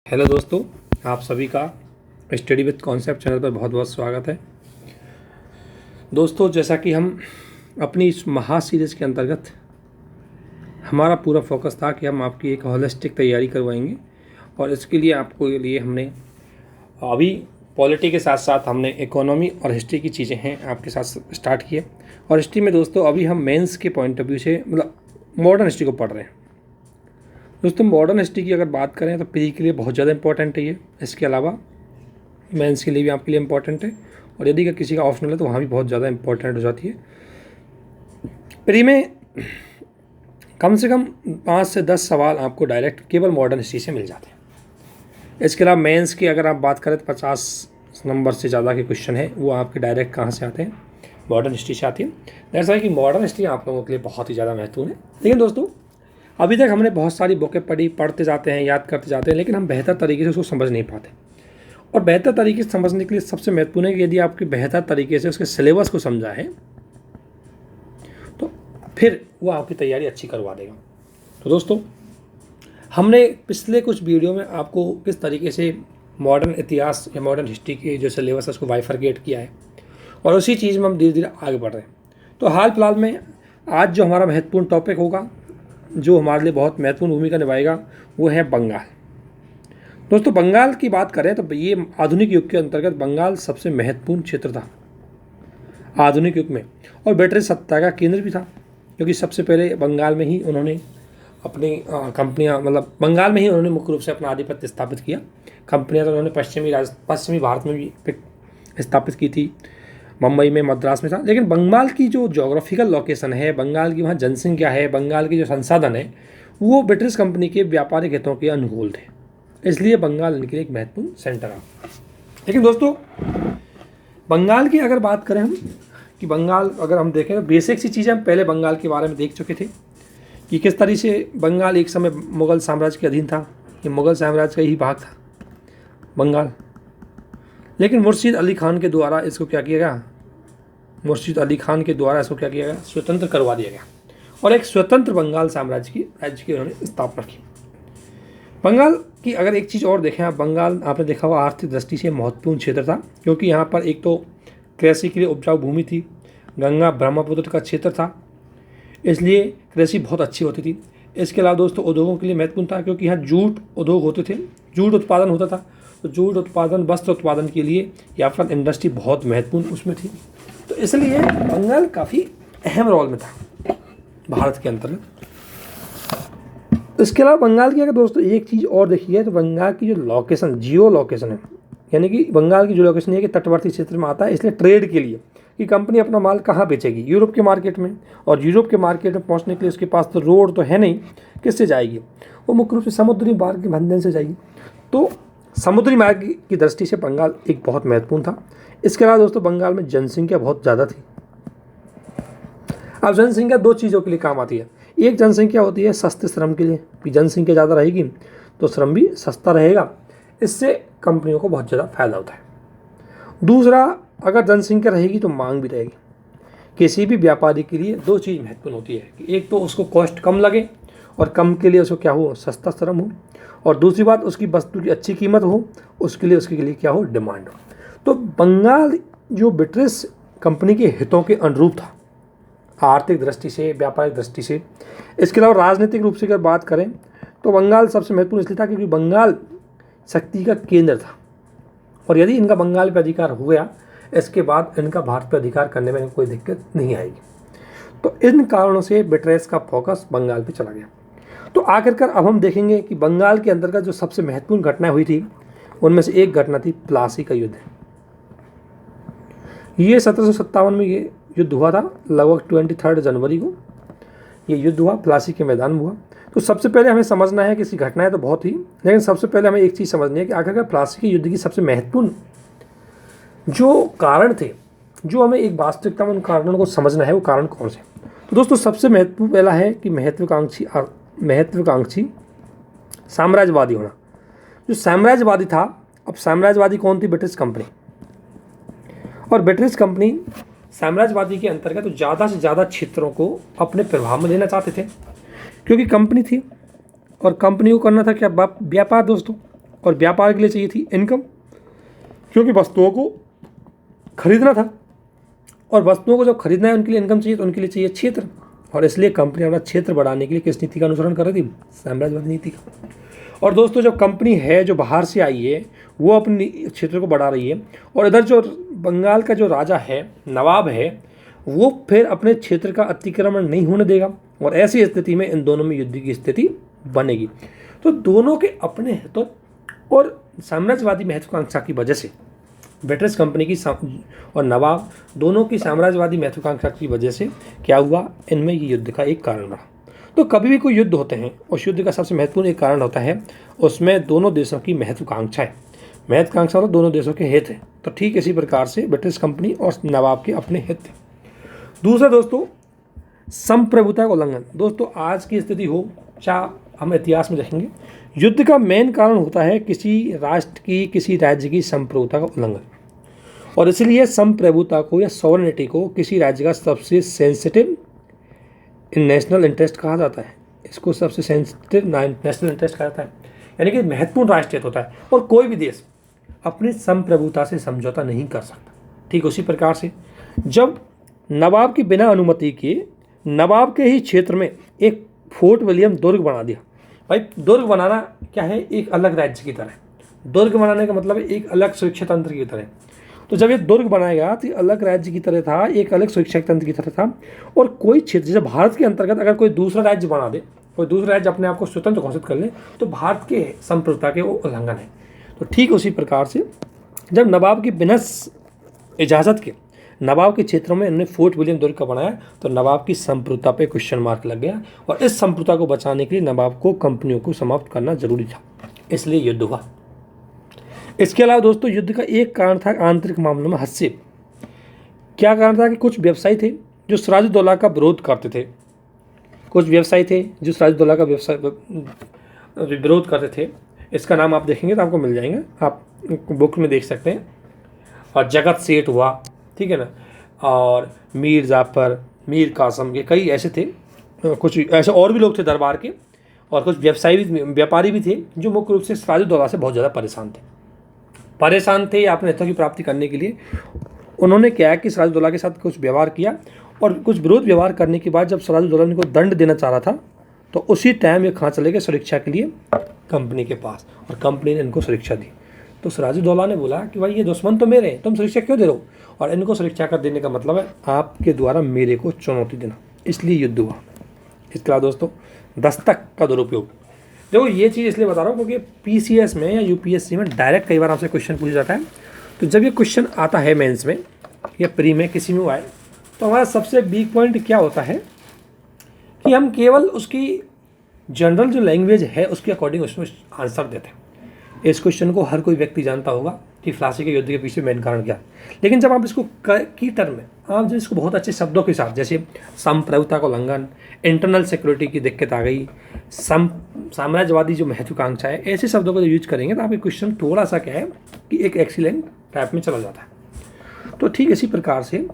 Hello दोस्तों, आप सभी का स्टडी विद कॉन्सेप्ट चैनल पर बहुत बहुत स्वागत है। दोस्तों, जैसा कि हम अपनी इस महा सीरीज़ के अंतर्गत हमारा पूरा फोकस था कि हम आपकी एक होलिस्टिक तैयारी करवाएंगे और इसके लिए आपको लिए हमने अभी पॉलिटी के साथ साथ हमने इकोनॉमी और हिस्ट्री की चीज़ें हैं आपके साथ स्टार्ट किए। और हिस्ट्री में दोस्तों अभी हम मेंस के पॉइंट ऑफ व्यू से मतलब मॉडर्न हिस्ट्री को पढ़ रहे हैं। दोस्तों, मॉडर्न हिस्ट्री की अगर बात करें तो प्री के लिए बहुत ज़्यादा इंपॉर्टेंट है ये। इसके अलावा मेंस के लिए भी आपके लिए इंपॉर्टेंट है और यदि किसी का ऑप्शनल है तो वहाँ भी बहुत ज़्यादा इंपॉर्टेंट हो जाती है। प्री में कम से कम 5 से 10 सवाल आपको डायरेक्ट केवल मॉडर्न हिस्ट्री से मिल जाते हैं। इसके अलावा मेंस की अगर आप बात करें तो 50 नंबर से ज़्यादा के क्वेश्चन है वो आपके डायरेक्ट कहाँ से आते हैं, मॉडर्न हिस्ट्री से आती है। दैट्स व्हाई कि मॉडर्न हिस्ट्री आप लोगों के लिए बहुत ही ज़्यादा महत्वपूर्ण है। लेकिन दोस्तों, अभी तक हमने बहुत सारी बुकें पढ़ते जाते हैं, याद करते जाते हैं, लेकिन हम बेहतर तरीके से उसको समझ नहीं पाते। और बेहतर तरीके से समझने के लिए सबसे महत्वपूर्ण है कि यदि आपके बेहतर तरीके से उसके सिलेबस को समझा है तो फिर वो आपकी तैयारी अच्छी करवा देगा। तो दोस्तों, हमने पिछले कुछ वीडियो में आपको किस तरीके से मॉडर्न इतिहास या मॉडर्न हिस्ट्री के जो सिलेबस है उसको बाइफरकेट किया है और उसी चीज़ में हम धीरे धीरे आगे बढ़ रहे हैं। तो हाल फिलहाल में आज जो हमारा महत्वपूर्ण टॉपिक होगा, जो हमारे लिए बहुत महत्वपूर्ण भूमिका निभाएगा, वो है बंगाल। दोस्तों, बंगाल की बात करें तो ये आधुनिक युग के अंतर्गत बंगाल सबसे महत्वपूर्ण क्षेत्र था आधुनिक युग में और ब्रिटिश सत्ता का केंद्र भी था, क्योंकि सबसे पहले बंगाल में ही उन्होंने अपनी कंपनियां मतलब बंगाल में ही उन्होंने मुख्य रूप से अपना आधिपत्य स्थापित किया। कंपनियां तो उन्होंने पश्चिमी भारत में भी स्थापित की थी, मुंबई में, मद्रास में था। लेकिन बंगाल की जो जोग्राफिकल लोकेशन है, बंगाल की वहाँ जनसंख्या है, बंगाल की जो संसाधन है, वो ब्रिटिश कंपनी के व्यापारिक हितों के अनुकूल थे, इसलिए बंगाल इनके लिए एक महत्वपूर्ण सेंटर है। लेकिन दोस्तों, बंगाल की अगर बात करें हम कि बंगाल अगर हम देखें तो बेसिक सी चीज़ें हम पहले बंगाल के बारे में देख चुके थे कि किस तरह से बंगाल एक समय मुग़ल साम्राज्य के अधीन था, ये मुग़ल साम्राज्य का ही भाग था बंगाल। लेकिन मुर्शीद अली खान के द्वारा इसको क्या किया गया, क्या किया गया, स्वतंत्र करवा दिया गया और एक स्वतंत्र बंगाल साम्राज्य की राज्य की उन्होंने स्थापना की। बंगाल की अगर एक चीज़ और देखें आप, बंगाल आपने देखा हुआ आर्थिक दृष्टि से महत्वपूर्ण क्षेत्र था, क्योंकि यहाँ पर एक तो कृषि के लिए उपजाऊ भूमि थी, गंगा ब्रह्मपुत्र का क्षेत्र था, इसलिए कृषि बहुत अच्छी होती थी। इसके अलावा दोस्तों उद्योगों के लिए महत्वपूर्ण था, क्योंकि यहाँ जूट उद्योग होते थे, जूट उत्पादन होता था, तो जूट उत्पादन, वस्त्र उत्पादन के लिए या फिर इंडस्ट्री बहुत महत्वपूर्ण उसमें थी। तो इसलिए बंगाल काफ़ी अहम रोल में था भारत के अंतर्गत। इसके अलावा बंगाल की अगर दोस्तों एक चीज़ और देखी है तो बंगाल की जो लोकेशन, जियो लोकेशन है, यानी कि बंगाल की जो लोकेशन है कि तटवर्ती क्षेत्र में आता है, इसलिए ट्रेड के लिए कि कंपनी अपना माल कहाँ बेचेगी, यूरोप के मार्केट में, और यूरोप के मार्केट में पहुँचने के लिए उसके पास तो रोड तो है नहीं, किससे जाएगी, वो मुख्य रूप से समुद्री मार्ग के माध्यम से जाएगी। तो समुद्री मार्ग की दृष्टि से बंगाल एक बहुत महत्वपूर्ण था। इसके अलावा दोस्तों बंगाल में जनसंख्या बहुत ज़्यादा थी। अब जनसंख्या दो चीज़ों के लिए काम आती है, एक जनसंख्या होती है सस्ते श्रम के लिए, कि जनसंख्या ज़्यादा रहेगी तो श्रम भी सस्ता रहेगा, इससे कंपनियों को बहुत ज़्यादा फायदा होता है। दूसरा, अगर जनसंख्या रहेगी तो मांग भी रहेगी। किसी भी व्यापारी के लिए दो चीज़ महत्वपूर्ण होती है कि एक तो उसको कॉस्ट कम लगे और कम के लिए उसको क्या हो, सस्ता श्रम हो, और दूसरी बात उसकी वस्तु की अच्छी कीमत हो, उसके लिए क्या हो, डिमांड हो। तो बंगाल जो ब्रिटिश कंपनी के हितों के अनुरूप था आर्थिक दृष्टि से, व्यापारिक दृष्टि से। इसके अलावा राजनीतिक रूप से अगर बात करें तो बंगाल सबसे महत्वपूर्ण इसलिए था क्योंकि बंगाल शक्ति का केंद्र था, और यदि इनका बंगाल पर अधिकार हो गया, इसके बाद इनका भारत पर अधिकार करने में कोई दिक्कत नहीं आएगी। तो इन कारणों से ब्रिटिश का फोकस बंगाल पर चला गया। तो आखिरकार अब हम देखेंगे कि बंगाल के अंतर्गत जो सबसे महत्वपूर्ण घटनाएं हुई थी उनमें से एक घटना थी प्लासी का युद्ध। ये 1757 में ये युद्ध हुआ था, लगभग 23 जनवरी को ये युद्ध हुआ, प्लासी के मैदान में हुआ। तो सबसे पहले हमें समझना है कि इसकी घटनाएं तो बहुत ही, लेकिन सबसे पहले हमें एक चीज़ समझनी है कि आखिरकार प्लासी के युद्ध की सबसे महत्वपूर्ण जो कारण थे, जो हमें एक वास्तविकता में उन कारणों को समझना है, वो कारण कौन से। तो दोस्तों सबसे महत्वपूर्ण पहला है कि महत्वाकांक्षी साम्राज्यवादी होना। जो साम्राज्यवादी था, अब साम्राज्यवादी कौन थी, ब्रिटिश कंपनी, और ब्रिटिश कंपनी साम्राज्यवादी के अंतर्गत तो ज़्यादा से ज़्यादा क्षेत्रों को अपने प्रभाव में लेना चाहते थे, क्योंकि कंपनी थी और कंपनी को करना था क्या, व्यापार दोस्तों। और व्यापार के लिए चाहिए थी इनकम, क्योंकि वस्तुओं को खरीदना था, और वस्तुओं को जब खरीदना है उनके लिए इनकम चाहिए, तो उनके लिए चाहिए क्षेत्र। और इसलिए कंपनी अपना क्षेत्र बढ़ाने के लिए किस नीति का अनुसरण कर रही थी? साम्राज्यवादी नीति का। और दोस्तों जब कंपनी है जो बाहर से आई है वो अपनी क्षेत्र को बढ़ा रही है, और इधर जो बंगाल का जो राजा है, नवाब है, वो फिर अपने क्षेत्र का अतिक्रमण नहीं होने देगा, और ऐसी स्थिति में इन दोनों में युद्ध की स्थिति बनेगी। तो दोनों के अपने हितों और साम्राज्यवादी महत्वाकांक्षा की वजह से ब्रिटिश कंपनी की और नवाब दोनों की साम्राज्यवादी महत्वाकांक्षा की वजह से क्या हुआ, इनमें ये युद्ध का एक कारण रहा। तो कभी भी कोई युद्ध होते हैं, उस युद्ध का सबसे महत्वपूर्ण एक कारण होता है उसमें दोनों देशों की महत्वाकांक्षा है। महत्वाकांक्षा तो दोनों देशों के हित है। तो ठीक इसी प्रकार से ब्रिटिश कंपनी और नवाब के अपने हित थे। दूसरा दोस्तों, संप्रभुता का उल्लंघन। दोस्तों आज की स्थिति हो चाहे हम इतिहास में देखेंगे, युद्ध का मेन कारण होता है किसी राष्ट्र की, किसी राज्य की संप्रभुता का उल्लंघन। और इसलिए संप्रभुता को या सॉवरेनिटी को किसी राज्य का सबसे सेंसिटिव नेशनल इंटरेस्ट कहा जाता है। इसको सबसे सेंसिटिव नेशनल इंटरेस्ट कहा जाता है, यानी कि महत्वपूर्ण राष्ट्रीय हित होता है, और कोई भी देश अपनी संप्रभुता से समझौता नहीं कर सकता। ठीक उसी प्रकार से जब नवाब की बिना अनुमति के नवाब के ही क्षेत्र में एक फोर्ट विलियम दुर्ग बना दिया। भाई दुर्ग बनाना क्या है, एक अलग राज्य की तरह। दुर्ग बनाने का मतलब है एक अलग सुरक्षा तंत्र की तरह। तो जब ये दुर्ग बनाएगा तो अलग राज्य की तरह था, एक अलग सुरक्षा तंत्र की तरह था। और कोई क्षेत्र जैसे भारत के अंतर्गत अगर कोई दूसरा राज्य बना दे, कोई दूसरा राज्य अपने आप को स्वतंत्र घोषित कर ले, तो भारत के संप्रभुता के वो उल्लंघन है। तो ठीक उसी प्रकार से जब नवाब की बिना इजाज़त के नवाब के क्षेत्रों में इन्होंने फोर्ट विलियम दुर्ग का बनाया, तो नवाब की संप्रभुता पे क्वेश्चन मार्क लग गया, और इस संप्रभुता को बचाने के लिए नवाब को कंपनियों को समाप्त करना जरूरी था, इसलिए युद्ध हुआ। इसके अलावा दोस्तों युद्ध का एक कारण था आंतरिक मामलों में हस्तक्षेप। क्या कारण था कि कुछ व्यवसायी थे जो सिराजुद्दौला का विरोध करते थे। कुछ व्यवसायी थे जो सिराजुद्दौला का विरोध करते थे। इसका नाम आप देखेंगे तो आपको मिल जाएंगे, आप बुक में देख सकते हैं। और जगत सेठ हुआ, ठीक है ना, और मीर जाफर, मीर कासम, ये कई ऐसे थे, कुछ ऐसे और भी लोग थे दरबार के, और कुछ व्यापारी भी थे जो मुख्य रूप से सिराजुद्दौला से बहुत ज़्यादा परेशान थे अपने हितों की प्राप्ति करने के लिए। उन्होंने क्या है कि सिराजुद्दौला के साथ कुछ व्यवहार किया, और कुछ विरोध व्यवहार करने के बाद जब सिराजुद्दौला इनको दंड देना चाह रहा था, तो उसी टाइम ये कहाँ चले गए, सुरक्षा के लिए कंपनी के पास, और कंपनी ने इनको सुरक्षा दी। तो सिराजुद्दौला ने बोला कि भाई ये दुश्मन तो मेरे हैं, तुम सुरक्षा क्यों दे रहे हो, और इनको सुरक्षा कर देने का मतलब है आपके द्वारा मेरे को चुनौती देना, इसलिए युद्ध हुआ। इसके अलावा दोस्तों दस्तक का दुरुपयोग। देखो ये चीज़ इसलिए बता रहा हूँ क्योंकि पीसीएस में या यूपीएससी में डायरेक्ट कई बार आपसे क्वेश्चन पूछा जाता है। तो जब ये क्वेश्चन आता है मेंस में या प्री में किसी में आए, तो हमारा सबसे वीक पॉइंट क्या होता है कि हम केवल उसकी जनरल जो लैंग्वेज है उसके अकॉर्डिंग उसमें आंसर देते हैं। इस क्वेश्चन को हर कोई व्यक्ति जानता होगा कि फ्लासी के युद्ध के पीछे मेन कारण क्या है, लेकिन जब आप इसको की टर्म में आप जब इसको बहुत अच्छे शब्दों के साथ, जैसे संप्रभुता का उल्लंघन, इंटरनल सिक्योरिटी की दिक्कत आ गई, साम्राज्यवादी जो महत्वाकांक्षा है, ऐसे शब्दों को जो यूज करेंगे तो आपके क्वेश्चन थोड़ा सा क्या है कि एक एक्सीलेंट टाइप में चला जाता है। तो ठीक इसी प्रकार से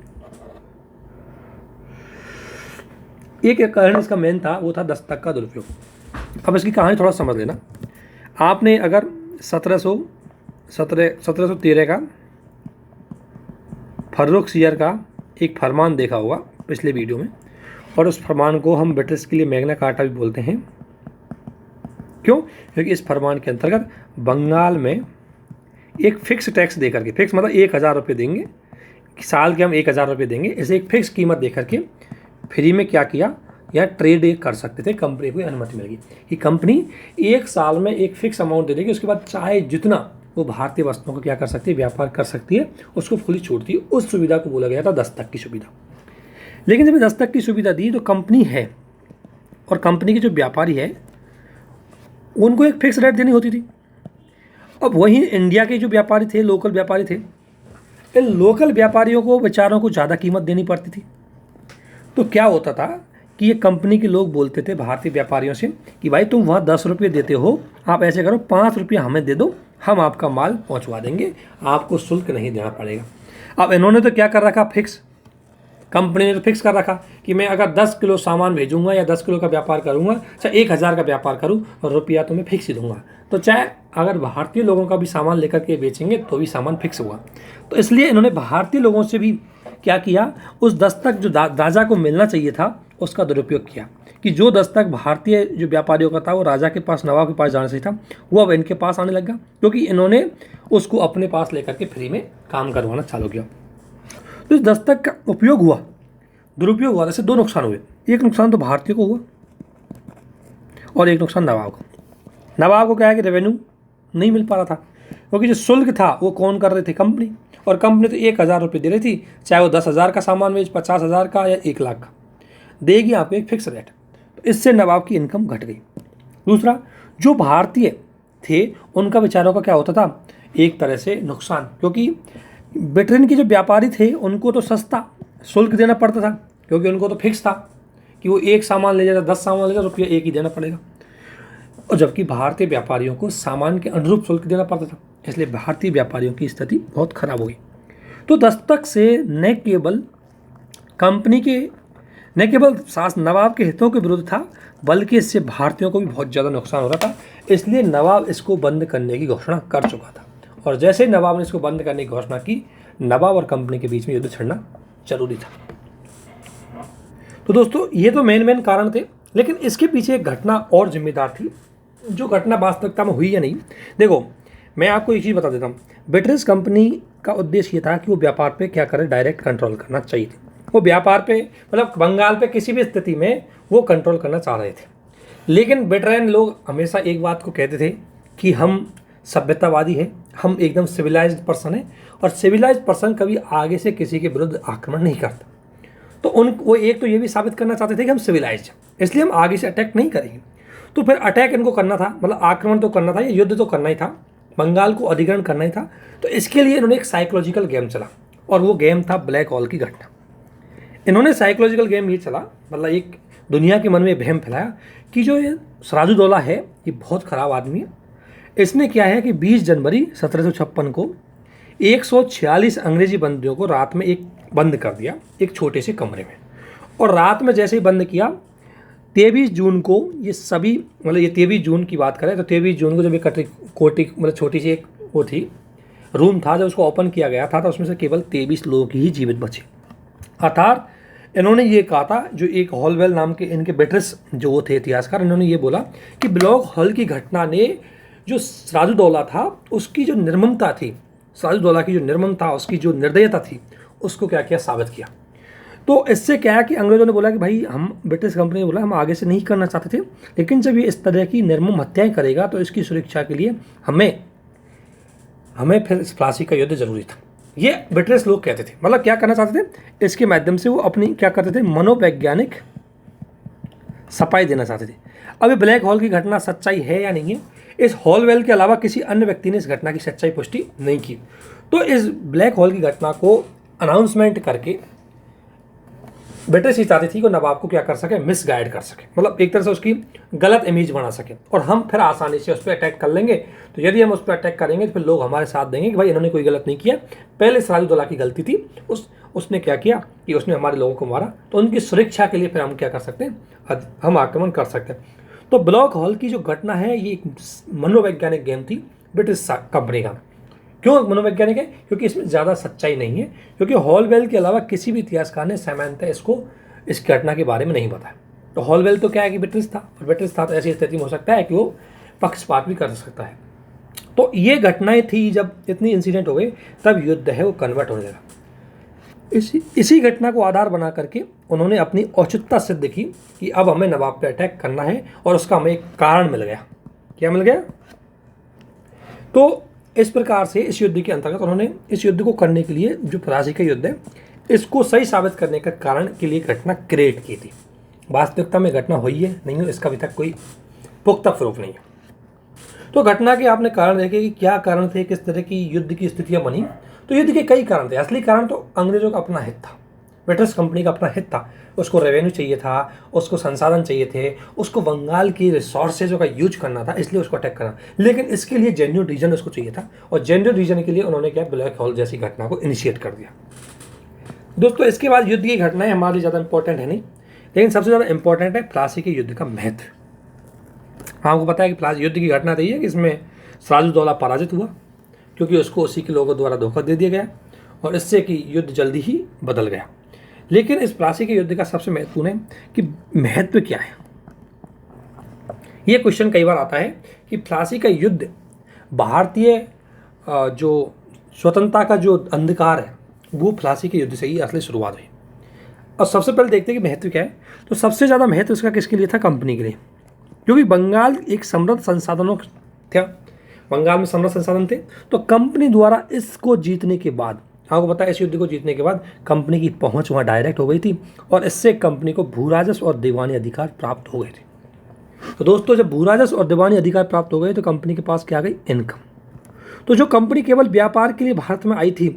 एक कारण इसका मेन था, वो था दस्तक का दुरुपयोग। अब इसकी कहानी थोड़ा समझ लेना। आपने अगर 1713 का फर्रुखसियर का एक फरमान देखा होगा पिछले वीडियो में, और उस फरमान को हम ब्रिटिश के लिए मैग्ना कार्टा भी बोलते हैं। क्यों? क्योंकि इस फरमान के अंतर्गत बंगाल में एक फिक्स टैक्स दे करके, फिक्स मतलब 1000 रुपये देंगे, साल के हम 1000 रुपये देंगे, इसे एक फिक्स कीमत दे करके फ्री में क्या किया, या ट्रेड कर सकते थे, कंपनी को अनुमति मिलेगी कि कंपनी एक साल में एक फिक्स अमाउंट दे देगी, उसके बाद चाहे जितना वो भारतीय वस्तुओं को क्या कर सकती है, व्यापार कर सकती है, उसको खुली छूटती है। उस सुविधा को बोला गया था दस्तक की सुविधा। लेकिन जब दस्तक की सुविधा दी तो कंपनी है और कंपनी के जो व्यापारी है उनको एक फिक्स रेट देनी होती थी। अब वहीं इंडिया के जो व्यापारी थे, लोकल व्यापारी थे, इन लोकल व्यापारियों को बेचारों को ज़्यादा कीमत देनी पड़ती थी। तो क्या होता था कि ये कंपनी के लोग बोलते थे भारतीय व्यापारियों से कि भाई तुम वहाँ 10 रुपये देते हो, आप ऐसे करो 5 रुपये हमें दे दो, हम आपका माल पहुँचवा देंगे, आपको शुल्क नहीं देना पड़ेगा। अब इन्होंने तो क्या कर रखा, फिक्स। कंपनी ने तो फिक्स कर रखा कि मैं अगर 10 किलो सामान भेजूंगा या 10 किलो का व्यापार करूंगा, चाहे 1000 का व्यापार करूं, और रुपया तो मैं फिक्स ही दूंगा। तो चाहे अगर भारतीय लोगों का भी सामान लेकर के बेचेंगे तो भी सामान फिक्स हुआ। तो इसलिए इन्होंने भारतीय लोगों से भी क्या किया, उस दस्तक जो राजा को मिलना चाहिए था उसका दुरुपयोग किया, कि जो दस्तक भारतीय जो व्यापारियों का था वो राजा के पास, नवाब के पास जाना चाहिए था, वो अब इनके पास आने लगा, क्योंकि इन्होंने उसको अपने पास लेकर के फ्री में काम करवाना चालू किया। तो इस दस्तक का उपयोग हुआ, दुरुपयोग हुआ। जैसे 2 नुकसान हुए, एक नुकसान तो भारतीय को हुआ और एक नुकसान नवाब को। नवाब को क्या है कि रेवेन्यू नहीं मिल पा रहा था, क्योंकि जो शुल्क था वो कौन कर रहे थे, कंपनी, और कंपनी तो 1000 रुपये दे रही थी, चाहे वो 10,000 का सामान बेच, 50,000 का या 1 लाख का, देगी आपको एक फिक्स रेट। तो इससे नवाब की इनकम घट गई। दूसरा, जो भारतीय थे उनका बेचारों का क्या होता था, एक तरह से नुकसान, क्योंकि ब्रिटेन के जो व्यापारी थे उनको तो सस्ता शुल्क देना पड़ता था, क्योंकि उनको तो फिक्स था कि वो 1 सामान ले जाता, 10 सामान ले जाता, रुपया 1 ही देना पड़ेगा, और जबकि भारतीय व्यापारियों को सामान के अनुरूप शुल्क देना पड़ता था। इसलिए भारतीय व्यापारियों की स्थिति बहुत खराब हो गई। तो दस्तक से न केवल कंपनी के, न केवल नवाब के हितों के विरुद्ध था, बल्कि इससे भारतीयों को भी बहुत ज़्यादा नुकसान हो रहा था। इसलिए नवाब इसको बंद करने की घोषणा कर चुका था, और जैसे नवाब ने इसको बंद करने की घोषणा की, नवाब और कंपनी के बीच में युद्ध छिड़ना जरूरी था। तो दोस्तों, ये तो मेन कारण थे, लेकिन इसके पीछे एक घटना और जिम्मेदार थी, जो घटना वास्तविकता में हुई या नहीं। देखो, मैं आपको एक चीज़ बता देता हूँ। ब्रिटिश कंपनी का उद्देश्य ये था कि वो व्यापार पे क्या करे, डायरेक्ट कंट्रोल करना चाहिए थी। वो व्यापार पे, मतलब बंगाल पे किसी भी स्थिति में वो कंट्रोल करना चाह रहे थे। लेकिन ब्रिटेन लोग हमेशा एक बात को कहते थे कि हम सभ्यतावादी हैं, हम एकदम सिविलाइज्ड पर्सन हैं, और सिविलाइज्ड पर्सन कभी आगे से किसी के विरुद्ध आक्रमण नहीं करता। तो वो एक तो ये भी साबित करना चाहते थे कि हम सिविलाइज्ड हैं, इसलिए हम आगे से अटैक नहीं करेंगे। तो फिर अटैक इनको करना था, मतलब आक्रमण तो करना था, या युद्ध तो करना ही था, बंगाल को अधिग्रहण करना ही था। तो इसके लिए इन्होंने एक साइकोलॉजिकल गेम चला, और वो गेम था ब्लैक होल की घटना। इन्होंने साइकोलॉजिकल गेम ये चला, मतलब एक दुनिया के मन में वहम फैलाया कि जो ये सिराजुद्दौला है ये बहुत ख़राब आदमी है। इसने क्या है कि 20 जनवरी 1756 को 146 अंग्रेजी बंदियों को रात में एक बंद कर दिया, एक छोटे से कमरे में। और रात में जैसे ही बंद किया, 23 जून को ये सभी, मतलब ये 23 जून की बात करें तो 23 जून को जब एक कोटी, मतलब छोटी सी एक वो थी, रूम था, जब उसको ओपन किया गया था तो उसमें से केवल 23 लोग ही जीवित बचे। अर्थात इन्होंने ये कहा था, जो एक हॉलवेल नाम के इनके ब्रिटिश जो वो थे इतिहासकार, इन्होंने ये बोला कि ब्लैक होल की घटना ने जो सिराजुद्दौला था उसकी जो निर्ममता थी, सिराजुद्दौला की जो निर्ममता, उसकी जो निर्दयता थी, उसको क्या किया, साबित किया। तो इससे क्या है कि अंग्रेजों ने बोला कि भाई, हम ब्रिटिश कंपनी ने बोला हम आगे से नहीं करना चाहते थे, लेकिन जब ये इस तरह की निर्मम हत्याएं करेगा तो इसकी सुरक्षा के लिए हमें फिर इस फांसी का युद्ध जरूरी था। ये ब्रिटिश लोग कहते थे, मतलब क्या करना चाहते थे, इसके माध्यम से वो अपनी क्या करते थे, मनोवैज्ञानिक सफाई देना चाहते थे। अब ब्लैक होल की घटना सच्चाई है या नहीं है, इस हॉलवेल के अलावा किसी अन्य व्यक्ति ने इस घटना की सच्चाई पुष्टि नहीं की। तो इस ब्लैक होल की घटना को अनाउंसमेंट करके ब्रिटिश ही चाहती थी कि नवाब को क्या कर सके, मिसगाइड कर सके, मतलब एक तरह से उसकी गलत इमेज बना सके, और हम फिर आसानी से उस पर अटैक कर लेंगे। तो यदि हम उस पर अटैक करेंगे तो फिर लोग हमारे साथ देंगे कि भाई इन्होंने कोई गलत नहीं किया, पहले सिराजुद्दौला की गलती थी, उसने क्या किया कि उसने हमारे लोगों को मारा, तो उनकी सुरक्षा के लिए फिर हम क्या कर सकते हैं, हम आक्रमण कर सकते हैं। तो ब्लैक होल की जो घटना है ये एक मनोवैज्ञानिक गेम थी ब्रिटिश कंपनी का। क्यों मनोवैज्ञानिक है, क्योंकि इसमें ज़्यादा सच्चाई नहीं है, क्योंकि हॉलवेल के अलावा किसी भी इतिहासकार ने सामान्यतः इस घटना के बारे में नहीं बताया। तो हॉलवेल तो क्या है कि ब्रिटिश था, और ब्रिटिश था तो ऐसी स्थिति में हो सकता है कि वो पक्षपात भी कर सकता है। तो ये घटनाएं थी, जब इतनी इंसिडेंट हो गए तब युद्ध है वो कन्वर्ट होने लगा। इसी घटना को आधार बना करके उन्होंने अपनी औचित्यता सिद्ध की कि अब हमें नवाब पे अटैक करना है, और उसका हमें एक कारण मिल गया। क्या मिल गया? तो इस प्रकार से इस युद्ध के अंतर्गत उन्होंने इस युद्ध को करने के लिए, जो प्लासी का युद्ध है, इसको सही साबित करने का कारण के लिए घटना क्रिएट की थी। वास्तविकता में घटना हुई है नहीं हुई, इसका अभी तक कोई पुख्ता प्रूफ नहीं है। तो घटना के आपने कारण देखे कि क्या कारण थे, किस तरह की युद्ध की स्थितियां बनी। तो युद्ध के कई कारण थे। असली कारण तो अंग्रेजों का अपना हित था, ब्रिटिश कंपनी का अपना हित था। उसको रेवेन्यू चाहिए था, उसको संसाधन चाहिए थे, उसको बंगाल की रिसोर्सेजों का यूज करना था, इसलिए उसको अटैक करना। लेकिन इसके लिए जेन्युइन रीजन उसको चाहिए था, और जेन्युइन रीजन के लिए उन्होंने क्या, ब्लैक होल जैसी घटना को इनिशिएट कर दिया। दोस्तों इसके बाद युद्ध की घटनाएं हमारे लिए ज़्यादा इंपॉर्टेंट है नहीं, लेकिन सबसे ज़्यादा इंपॉर्टेंट है प्लासी के युद्ध का महत्व। आपको पता है कि प्लासी युद्ध की घटना रही है कि इसमें सिराजुद्दौला पराजित हुआ, क्योंकि उसको उसी के लोगों द्वारा धोखा दे दिया गया और इससे कि युद्ध जल्दी ही बदल गया। लेकिन इस प्लासी के युद्ध का सबसे महत्वपूर्ण है कि महत्व क्या है। ये क्वेश्चन कई बार आता है कि प्लासी का युद्ध भारतीय जो स्वतंत्रता का जो अंधकार है वो प्लासी के युद्ध से ही असली शुरुआत हुई। और सबसे पहले देखते हैं कि महत्व क्या है। तो सबसे ज़्यादा महत्व इसका किसके लिए था? कंपनी के लिए, क्योंकि बंगाल एक समृद्ध संसाधनों था, बंगाल में समृद्ध संसाधन थे। तो कंपनी द्वारा इसको जीतने के बाद, आपको पता है इस युद्ध को जीतने के बाद कंपनी की पहुंच वहाँ डायरेक्ट हो गई थी और इससे कंपनी को भूराजस्व और दीवानी अधिकार प्राप्त हो गए थे। तो दोस्तों जब भूराजस्व और दीवानी अधिकार प्राप्त हो गए तो कंपनी के पास क्या आ गई? इनकम। तो जो कंपनी केवल व्यापार के लिए भारत में आई थी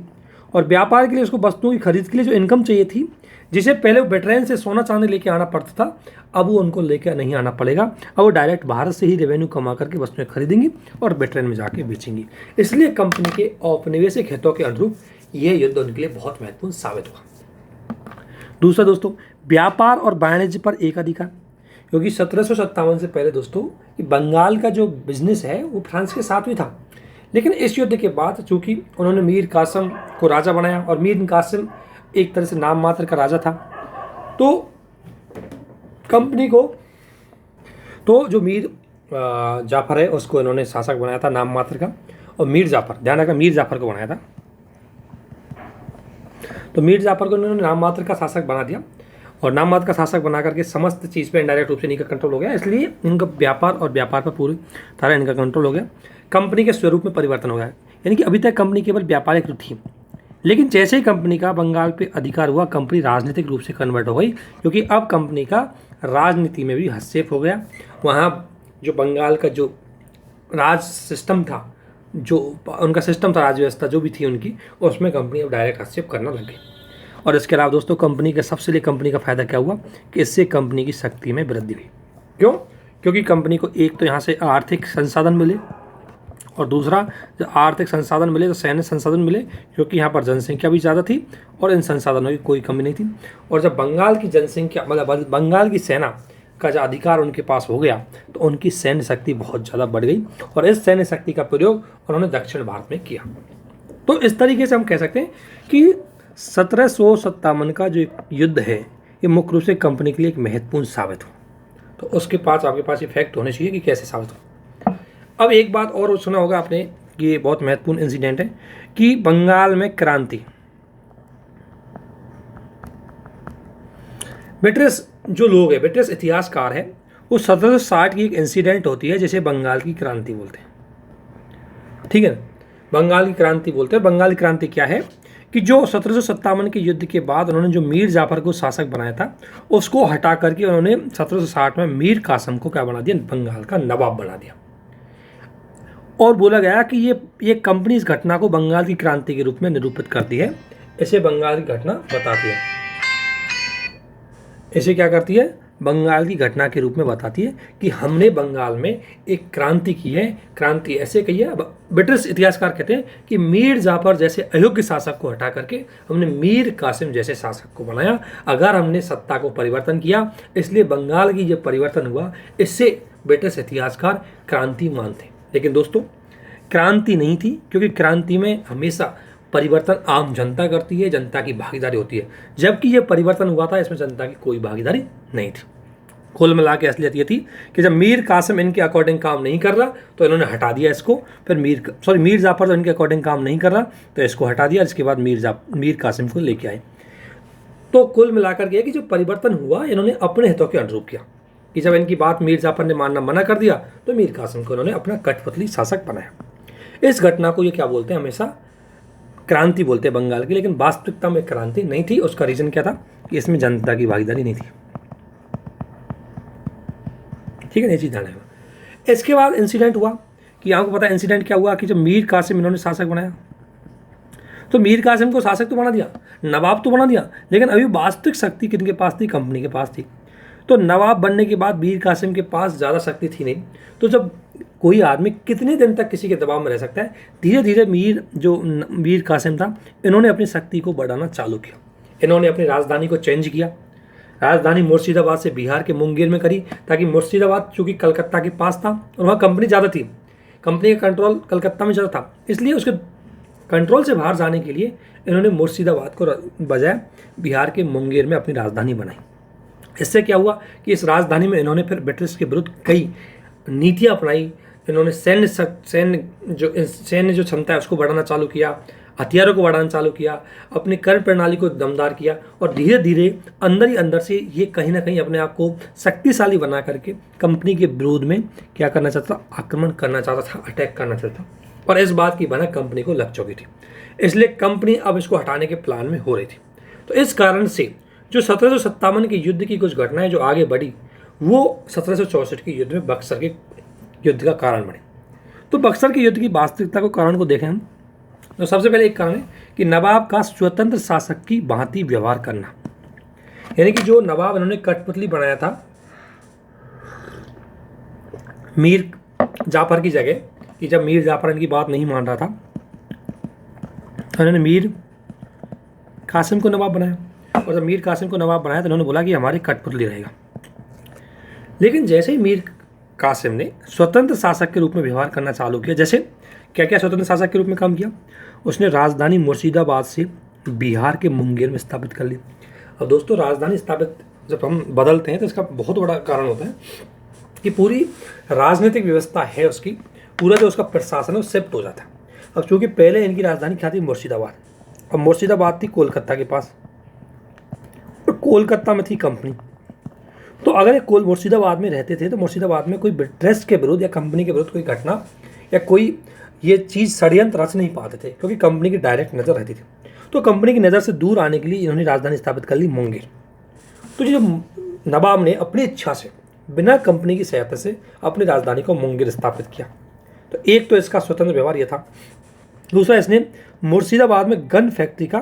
और व्यापार के लिए उसको वस्तुओं की खरीद के लिए जो इनकम चाहिए थी, जिसे पहले वो वेटरन से सोना चांदी लेके आना पड़ता था, अब वो उनको लेकर नहीं आना पड़ेगा। अब वो डायरेक्ट भारत से ही रेवेन्यू कमा करके वस्तुएं खरीदेंगी और वेटरन में जाके बेचेंगी। इसलिए कंपनी के औपनिवेशिक हितों के अनुरूप यह युद्ध उनके लिए बहुत महत्वपूर्ण साबित हुआ। दूसरा दोस्तों, व्यापार और वाणिज्य पर एक अधिकार, क्योंकि 1757 से पहले दोस्तों बंगाल का जो बिजनेस है वो फ्रांस के साथ भी था। लेकिन इस युद्ध के बाद चूंकि उन्होंने मीर कासिम को राजा बनाया और मीर कासिम एक तरह से नाम मात्र का राजा था, तो कंपनी को, तो जो मीर जाफर है उसको इन्होंने शासक बनाया था नाम मात्र का, और मीर जाफर, ध्यान रखना मीर जाफर को बनाया था। तो मीर जाफर को इन्होंने नाम मात्र का शासक बना दिया और नाम मात्र का शासक बना करके समस्त चीज़ पे इनडायरेक्ट रूप से इनका कंट्रोल हो गया। इसलिए इनका व्यापार और व्यापार पर पूरी तरह इनका कंट्रोल हो गया। कंपनी के स्वरूप में परिवर्तन हो गया, यानी कि अभी तक कंपनी केवल व्यापारिक रूप थी, लेकिन जैसे ही कंपनी का बंगाल पे अधिकार हुआ कंपनी राजनीतिक रूप से कन्वर्ट हो गई, क्योंकि अब कंपनी का राजनीति में भी हस्तक्षेप हो गया। वहाँ जो बंगाल का जो राज सिस्टम था, जो उनका सिस्टम था, राज व्यवस्था जो भी थी उनकी, उसमें कंपनी अब डायरेक्ट हस्तक्षेप करना लग गई। और इसके अलावा दोस्तों कंपनी का सबसे लिए कंपनी का फायदा क्या हुआ कि इससे कंपनी की शक्ति में वृद्धि हुई। क्यों? क्योंकि कंपनी को एक तो यहाँ से आर्थिक संसाधन मिले और दूसरा जब आर्थिक संसाधन मिले तो सैन्य संसाधन मिले, क्योंकि यहाँ पर जनसंख्या भी ज़्यादा थी और इन संसाधनों की कोई कमी नहीं थी। और जब बंगाल की जनसंख्या मतलब बंगाल की सेना का जो अधिकार उनके पास हो गया तो उनकी सैन्य शक्ति बहुत ज़्यादा बढ़ गई और इस सैन्य शक्ति का प्रयोग उन्होंने दक्षिण भारत में किया। तो इस तरीके से हम कह सकते हैं कि 1757 का जो युद्ध है ये मुख्य रूप से कंपनी के लिए एक महत्वपूर्ण साबित हो। तो उसके पास आपके पास ये फैक्ट होने चाहिए कि कैसे साबित हो। अब एक बात और सुना होगा आपने कि ये बहुत महत्वपूर्ण इंसिडेंट है कि बंगाल में क्रांति, ब्रिटिश जो लोग हैं, ब्रिटिश इतिहासकार है, वो 1760 की एक इंसिडेंट होती है जिसे बंगाल की क्रांति बोलते हैं। ठीक है ना, बंगाल की क्रांति बोलते हैं। बंगाल की क्रांति क्या है कि जो 1757 के युद्ध के बाद उन्होंने जो मीर जाफर को शासक बनाया था उसको हटा करके उन्होंने 1760 में मीर कासिम को क्या बना दिया? बंगाल का नवाब बना दिया। और बोला गया कि ये कंपनी इस घटना को बंगाल की क्रांति के रूप में निरूपित करती है। इसे बंगाल की घटना बताती है। इसे क्या करती है? बंगाल की घटना के रूप में बताती है कि हमने बंगाल में एक क्रांति की है। क्रांति ऐसे कही है, ब्रिटिश इतिहासकार कहते हैं कि मीर जाफर जैसे अयोग्य शासक को हटा करके हमने मीर कासिम जैसे शासक को बनाया। अगर हमने सत्ता को परिवर्तन किया, इसलिए बंगाल की जब परिवर्तन हुआ इससे ब्रिटिश इतिहासकार क्रांति मानते। लेकिन दोस्तों क्रांति नहीं थी, क्योंकि क्रांति में हमेशा परिवर्तन आम जनता करती है, जनता की भागीदारी होती है, जबकि ये परिवर्तन हुआ था इसमें जनता की कोई भागीदारी नहीं थी। कुल मिला के असलियत ये थी कि जब मीर कासिम इनके अकॉर्डिंग काम नहीं कर रहा तो इन्होंने हटा दिया इसको, फिर मीर जाफर जो इनके अकॉर्डिंग काम नहीं कर रहा तो इसको हटा दिया, इसके बाद मीर कासिम को लेके आए। तो कुल मिलाकर के कि जो परिवर्तन हुआ इन्होंने अपने हितों के अनुरूप किया कि जब इनकी बात मीर जाफर ने मानना मना कर दिया तो मीर कासिम को इन्होंने अपना कठपुतली शासक बनाया। इस घटना को ये क्या बोलते हैं? हमेशा क्रांति बोलते हैं बंगाल की, लेकिन वास्तविकता में क्रांति नहीं थी। उसका रीजन क्या था कि इसमें जनता की भागीदारी नहीं थी। ठीक है, ये चीज़ ध्यान रखना। इसके बाद इंसिडेंट हुआ कि आपको पता है इंसिडेंट क्या हुआ कि जब मीर कासिम इन्होंने शासक बनाया तो मीर कासिम को शासक तो बना दिया, नवाब तो बना दिया, लेकिन अभी वास्तविक शक्ति किनके पास थी? कंपनी के पास थी। तो नवाब बनने के बाद मीर कासिम के पास ज़्यादा शक्ति थी नहीं। तो जब कोई आदमी कितने दिन तक किसी के दबाव में रह सकता है, धीरे धीरे मीर कासिम था, इन्होंने अपनी शक्ति को बढ़ाना चालू किया। इन्होंने अपनी राजधानी को चेंज किया। राजधानी मुर्शिदाबाद से बिहार के मुंगेर में करी, ताकि मुर्शिदाबाद चूँकि कलकत्ता के पास था और वहाँ कंपनी ज़्यादा थी, कंपनी का कंट्रोल कलकत्ता में ज़्यादा था, इसलिए उसके कंट्रोल से बाहर जाने के लिए इन्होंने मुर्शिदाबाद को बजाय बिहार के मुंगेर में अपनी राजधानी बनाई। इससे क्या हुआ कि इस राजधानी में इन्होंने फिर ब्रिटिश के विरुद्ध कई नीतियाँ अपनाई। इन्होंने सैन्य जो क्षमता है उसको बढ़ाना चालू किया, हथियारों को बढ़ाना चालू किया, अपनी कर प्रणाली को दमदार किया और धीरे धीरे अंदर ही अंदर से ये कहीं ना कहीं अपने आप को शक्तिशाली बना करके कंपनी के विरोध में क्या करना चाहता था, आक्रमण करना चाहता था, अटैक करना चाहता था। और इस बात की भनक कंपनी को लग चुकी थी, इसलिए कंपनी अब इसको हटाने के प्लान में हो रही थी। तो इस कारण से जो 1757 के युद्ध की कुछ घटनाएं जो आगे बढ़ी, वो 1764 के युद्ध में बक्सर के युद्ध का कारण बने। तो बक्सर के युद्ध की वास्तविकता को कारण को देखें हम, तो सबसे पहले एक कारण है कि नवाब का स्वतंत्र शासक की भांति व्यवहार करना, यानी कि जो नवाब इन्होंने कठपुतली बनाया था मीर जाफर की जगह, कि जब मीर जाफर इनकी बात नहीं मान रहा था तो इन्होंने मीर कासिम को नवाब बनाया, और जब मीर कासिम को नवाब बनाया तो इन्होंने बोला कि हमारी कठपुतली रहेगा। लेकिन जैसे ही मीर कासिम ने स्वतंत्र शासक के रूप में व्यवहार करना चालू किया, जैसे क्या क्या स्वतंत्र शासक के रूप में काम किया, उसने राजधानी मुर्शिदाबाद से बिहार के मुंगेर में स्थापित कर ली। अब दोस्तों, राजधानी स्थापित जब हम बदलते हैं तो इसका बहुत बड़ा कारण होता है कि पूरी राजनीतिक व्यवस्था है उसकी, पूरा जो उसका प्रशासन है वो शिफ्ट हो जाता है। अब चूँकि पहले इनकी राजधानी क्या थी, मुर्शिदाबाद, और मुर्शिदाबाद थी कोलकाता के पास, और कोलकाता में थी कंपनी। तो अगर ये मुर्शिदाबाद में रहते थे तो मुर्शिदाबाद में कोई ब्रिटिश के विरुद्ध या कंपनी के विरुद्ध कोई घटना या कोई ये चीज़ षड्यंत्र रच नहीं पाते थे, क्योंकि कंपनी की डायरेक्ट नज़र रहती थी। तो कंपनी की नज़र से दूर आने के लिए इन्होंने राजधानी स्थापित कर ली मुंगेर। तो जो नवाब ने अपनी इच्छा से बिना कंपनी की सहायता से अपनी राजधानी को मुंगेर स्थापित किया। तो एक तो इसका स्वतंत्र व्यवहार यह था। दूसरा, इसने मुर्शिदाबाद में गन फैक्ट्री का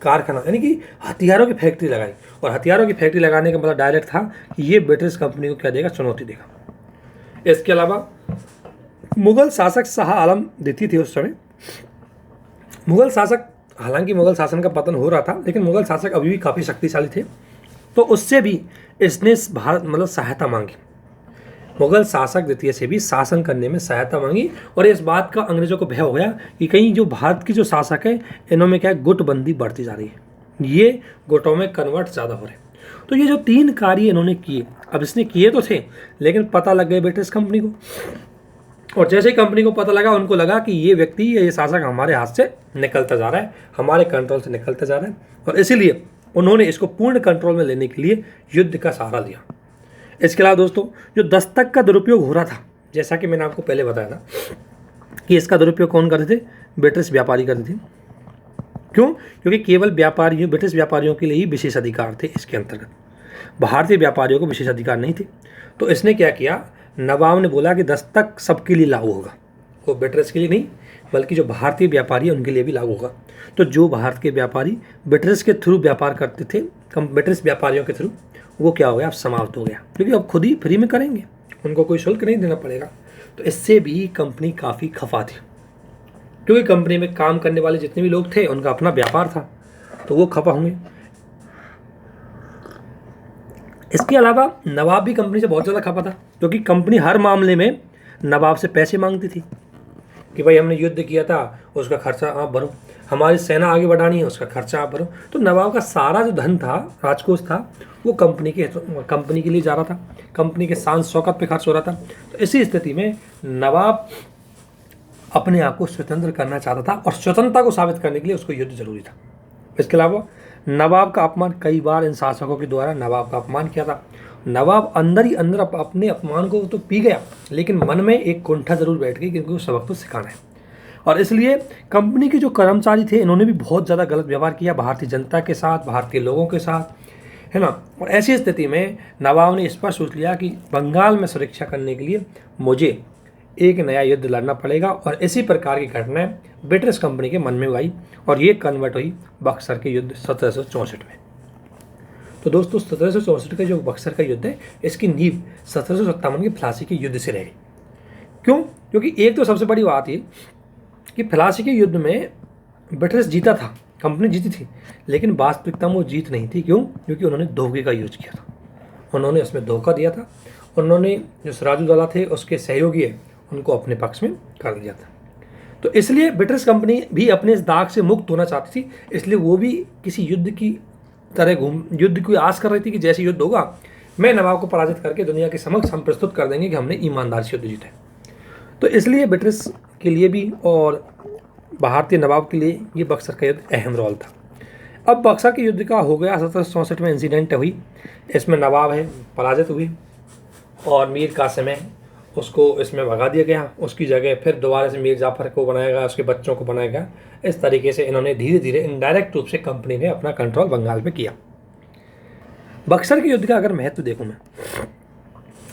कारखाना, यानी कि हथियारों की फैक्ट्री लगाई, और हथियारों की फैक्ट्री लगाने का मतलब डायरेक्ट था कि ये ब्रिटिश कंपनी को क्या देगा, चुनौती देगा। इसके अलावा मुगल शासक शाह आलम द्वितीय थे उस समय। मुगल शासक, हालांकि मुगल शासन का पतन हो रहा था, लेकिन मुगल शासक अभी भी काफ़ी शक्तिशाली थे, तो उससे भी इसने भारत सहायता मांगी। मुगल शासक द्वितीय से भी शासन करने में सहायता मांगी, और इस बात का अंग्रेजों को भय हो गया कि कहीं जो भारत की जो शासक है इन्होंने क्या गुटबंदी बढ़ती जा रही है, ये गुटों में कन्वर्ट ज़्यादा हो रहे हैं। तो ये जो 3 कार्य इन्होंने किए, अब इसने किए तो थे, लेकिन पता लग गए ब्रिटिश कंपनी को, और जैसे ही कंपनी को पता लगा, उनको लगा कि ये व्यक्ति, ये शासक हमारे हाथ से निकलता जा रहा है, हमारे कंट्रोल से निकलता जा रहा है, और इसीलिए उन्होंने इसको पूर्ण कंट्रोल में लेने के लिए युद्ध का सहारा लिया। इसके अलावा दोस्तों, जो दस्तक का दुरुपयोग हो रहा था, जैसा कि मैंने आपको पहले बताया था कि इसका दुरुपयोग कौन करते थे, ब्रिटिश व्यापारी करते थे। क्यों? क्योंकि केवल व्यापारियों, ब्रिटिश व्यापारियों के लिए ही विशेष अधिकार थे इसके अंतर्गत, भारतीय व्यापारियों को विशेष अधिकार नहीं थे। तो इसने क्या किया, नवाब ने बोला कि दस्तक सबके लिए लागू होगा, वो ब्रिटिश के लिए नहीं बल्कि जो भारतीय व्यापारी है उनके लिए भी लागू होगा। तो जो भारत के व्यापारी ब्रिटिश के थ्रू व्यापार करते थे, ब्रिटिश व्यापारियों के थ्रू, वो क्या हो गया, अब समाप्त हो गया, क्योंकि अब खुद ही फ्री में करेंगे, उनको कोई शुल्क नहीं देना पड़ेगा। तो इससे भी कंपनी काफ़ी खफा थी, क्योंकि कंपनी में काम करने वाले जितने भी लोग थे उनका अपना व्यापार था, तो वो खफा होंगे। इसके अलावा नवाब भी कंपनी से बहुत ज़्यादा खफा था, क्योंकि कंपनी हर मामले में नवाब से पैसे मांगती थी कि भाई हमने युद्ध किया था, उसका खर्चा आप भरो, हमारी सेना आगे बढ़ानी है, उसका खर्चा आप भरो। तो नवाब का सारा जो धन था, राजकोष था, वो कंपनी के लिए जा रहा था, कंपनी के शान शौकत पे खर्च हो रहा था। तो इसी स्थिति में नवाब अपने आप को स्वतंत्र करना चाहता था, और स्वतंत्रता को साबित करने के लिए उसको युद्ध जरूरी था। इसके अलावा नवाब का अपमान, कई बार इन शासकों के द्वारा नवाब का अपमान किया था। नवाब अंदर ही अंदर अपने अपमान को तो पी गया, लेकिन मन में एक कुंठा जरूर बैठ गई, क्योंकि वो सबक तो सिखाना है। और इसलिए कंपनी के जो कर्मचारी थे, इन्होंने भी बहुत ज़्यादा गलत व्यवहार किया भारतीय जनता के साथ, भारतीय लोगों के साथ, है ना। और ऐसी स्थिति में नवाब ने इस पर सोच लिया कि बंगाल में सुरक्षा करने के लिए मुझे एक नया युद्ध लड़ना पड़ेगा, और इसी प्रकार की घटनाएं ब्रिटिश कंपनी के मन में आई, और ये कन्वर्ट हुई बक्सर के युद्ध 1764 में। तो दोस्तों, 1764 का जो बक्सर का युद्ध है, इसकी नींव 1757 के प्लासी के युद्ध से रह गई। क्यों? क्योंकि एक तो सबसे बड़ी बात ये कि प्लासी के युद्ध में ब्रिटिश जीता था, कंपनी जीती थी, लेकिन वास्तविकता में वो जीत नहीं थी। क्यों? क्योंकि उन्होंने धोखे का यूज किया था, उन्होंने उसमें धोखा दिया था, उन्होंने जो सिराजुद्दौला थे उसके सहयोगी है उनको अपने पक्ष में कर दिया था। तो इसलिए ब्रिटिश कंपनी भी अपने इस दाग से मुक्त होना चाहती थी, इसलिए वो भी किसी युद्ध की तरह युद्ध की आस कर रही थी कि जैसे युद्ध होगा मैं नवाब को पराजित करके दुनिया के समक्ष हम प्रस्तुत कर देंगे कि हमने ईमानदार से युद्ध जीता है। तो इसलिए ब्रिटिश के लिए भी और भारतीय नवाब के लिए ये बक्सर का युद्ध अहम रोल था। अब बक्सर के युद्ध का हो गया 1764 में इंसिडेंट हुई, इसमें नवाब है पराजित हुई और मीर कासिम है उसको इसमें भगा दिया गया, उसकी जगह फिर दोबारा से मीर जाफर को बनाया गया, उसके बच्चों को बनाया गया। इस तरीके से इन्होंने धीरे धीरे इनडायरेक्ट रूप से कंपनी ने अपना कंट्रोल बंगाल पे किया। बक्सर के युद्ध का अगर महत्व देखूं मैं,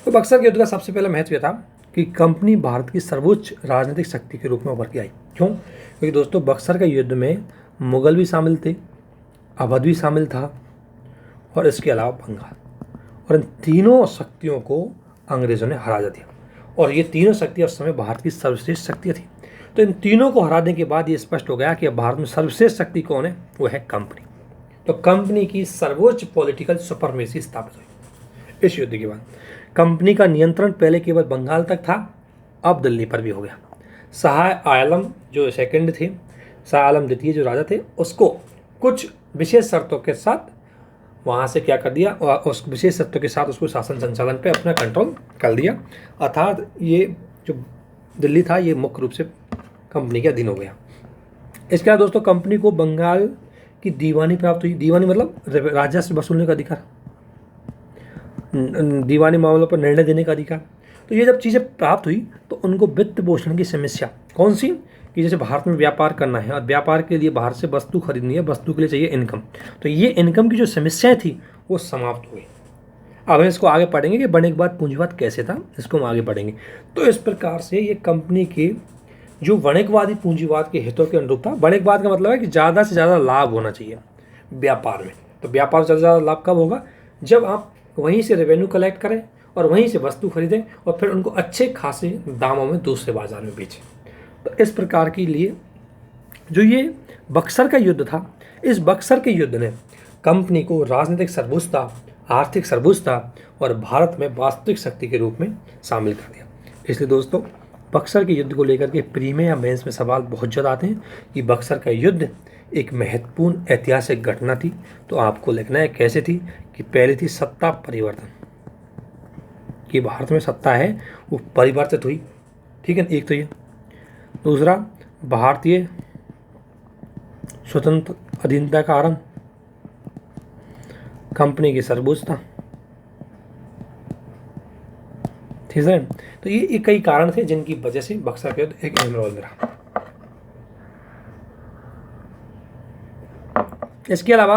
तो बक्सर के युद्ध का सबसे पहला महत्व यह था कि कंपनी भारत की सर्वोच्च राजनीतिक शक्ति के रूप में उभर के आई। क्यों? क्योंकि दोस्तों बक्सर के युद्ध में मुगल भी शामिल थे, अवध भी शामिल था और इसके अलावा बंगाल, और इन तीनों शक्तियों को अंग्रेज़ों ने हरा दिया। और ये तीनों शक्तियाँ उस समय भारत की सर्वश्रेष्ठ शक्तियाँ थी। तो इन तीनों को हराने के बाद ये स्पष्ट हो गया कि अब भारत में सर्वश्रेष्ठ शक्ति कौन है, वो है कंपनी। तो कंपनी की सर्वोच्च पॉलिटिकल सुपरमेसी स्थापित हुई इस युद्ध के बाद। कंपनी का नियंत्रण पहले केवल बंगाल तक था, अब दिल्ली पर भी हो गया। शाह आलम जो सेकंड थे, शाह आलम द्वितीय जो राजा थे, उसको कुछ विशेष शर्तों के साथ वहाँ से क्या कर दिया, और उस विशेष शर्तों के साथ उसको शासन संचालन पे अपना कंट्रोल कर दिया। अर्थात ये जो दिल्ली था ये मुख्य रूप से कंपनी के अधीन हो गया। इसके बाद दोस्तों कंपनी को बंगाल की दीवानी प्राप्त हुई। दीवानी मतलब राजस्व वसूलने का अधिकार, दीवानी मामलों पर निर्णय देने का अधिकार। तो ये जब चीज़ें प्राप्त हुई तो उनको वित्त पोषण की समस्या कौन सी, कि जैसे भारत में व्यापार करना है और व्यापार के लिए बाहर से वस्तु खरीदनी है, वस्तु के लिए चाहिए इनकम, तो ये इनकम की जो समस्याएं थी वो समाप्त हो गई। अब हम इसको आगे पढ़ेंगे कि वाणिज्यवाद पूंजीवाद कैसे था, इसको हम आगे पढ़ेंगे। तो इस प्रकार से ये कंपनी के जो वाणिज्यवादी पूंजीवाद के हितों के अनुरूप था। वाणिज्यवाद का मतलब है कि ज़्यादा से ज़्यादा लाभ होना चाहिए व्यापार में। तो व्यापार में ज़्यादा से ज़्यादा लाभ कब होगा, जब आप वहीं से रेवेन्यू कलेक्ट करें और वहीं से वस्तु खरीदें और फिर उनको अच्छे खासे दामों में दूसरे बाजार में बेचें। तो इस प्रकार के लिए जो ये बक्सर का युद्ध था, इस बक्सर के युद्ध ने कंपनी को राजनीतिक सर्वोच्चता, आर्थिक सर्वोच्चता और भारत में वास्तविक शक्ति के रूप में शामिल कर दिया। इसलिए दोस्तों बक्सर के युद्ध को लेकर के प्री में या मेंस में सवाल बहुत ज़्यादा आते हैं कि बक्सर का युद्ध एक महत्वपूर्ण ऐतिहासिक घटना थी। तो आपको लिखना है कैसे थी, कि पहली थी सत्ता परिवर्तन, कि भारत में सत्ता है वो परिवर्तित हुई, ठीक है, एक तो ये। दूसरा भारतीय स्वतंत्र अधीनता का आरंभ, कंपनी की सर्वोच्चता, ठीक है। तो ये कई कारण थे जिनकी वजह से बक्सर का युद्ध एक अहम रोल में रहा। इसके अलावा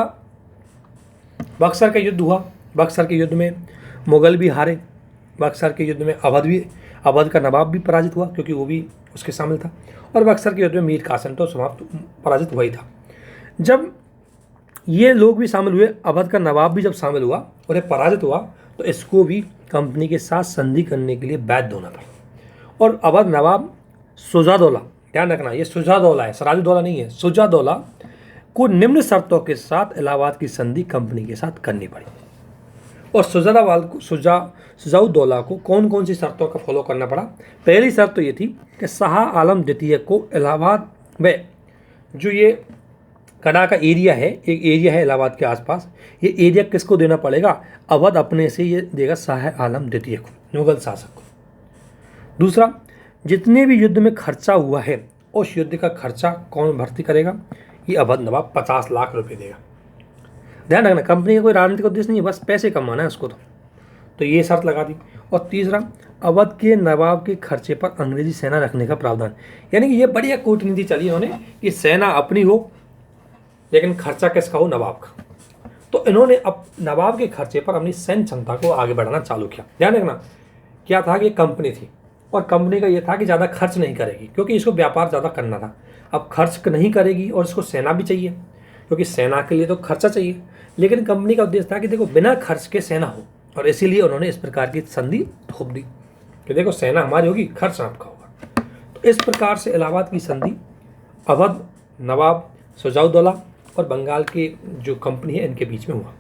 बक्सर का युद्ध हुआ, बक्सर के युद्ध में मुगल भी हारे, बक्सर के युद्ध में अवध का नवाब भी पराजित हुआ क्योंकि वो भी उसके शामिल था, और बक्सर के युद्ध में मीर कासिम तो समाप्त पराजित हुआ ही था। जब ये लोग भी शामिल हुए, अवध का नवाब भी जब शामिल हुआ और ये पराजित हुआ, तो इसको भी कंपनी के साथ संधि करने के लिए बाध्य होना पड़ा। और अवध नवाब शुजादौला, ध्यान रखना ये शुजादौला है, सिराजुद्दौला नहीं है, शुजादौला को निम्न शर्तों के साथ इलाहाबाद की संधि कंपनी के साथ करनी पड़ी। और शुजाउद्दौला को कौन कौन सी शर्तों का फॉलो करना पड़ा। पहली शर्त तो ये थी कि शाह आलम द्वितीय को इलाहाबाद में जो ये कड़ा का एरिया है, एक एरिया है इलाहाबाद के आसपास, ये एरिया किसको देना पड़ेगा, अवध अपने से ये देगा शाह आलम द्वितीय को, मुगल शासक को। दूसरा, जितने भी युद्ध में खर्चा हुआ है उस युद्ध का खर्चा कौन भर्ती करेगा, ये अवध नवाब 50 लाख रुपए देगा। ध्यान रखना कंपनी का कोई राजनीतिक उद्देश्य नहीं है, बस पैसे कमाना है उसको। तो ये शर्त लगा दी। और तीसरा, अवध के नवाब के खर्चे पर अंग्रेजी सेना रखने का प्रावधान, यानी कि ये बढ़िया कूटनीति चली इन्होंने कि सेना अपनी हो लेकिन खर्चा किसका हो, नवाब का। तो इन्होंने अब नवाब के खर्चे पर अपनी सैन्य क्षमता को आगे बढ़ाना चालू किया। ध्यान रखना क्या था कि कंपनी थी और कंपनी का ये था कि ज़्यादा खर्च नहीं करेगी क्योंकि इसको व्यापार ज़्यादा करना था। अब खर्च नहीं करेगी और इसको सेना भी चाहिए क्योंकि सेना के लिए तो खर्चा चाहिए, लेकिन कंपनी का उद्देश्य था कि देखो बिना खर्च के सेना हो, और इसीलिए उन्होंने इस प्रकार की संधि थोप दी कि देखो सेना हमारी होगी, खर्च आपका होगा। तो इस प्रकार से इलाहाबाद की संधि अवध नवाब शुजाउद्दौला और बंगाल के जो कंपनी है इनके बीच में हुआ।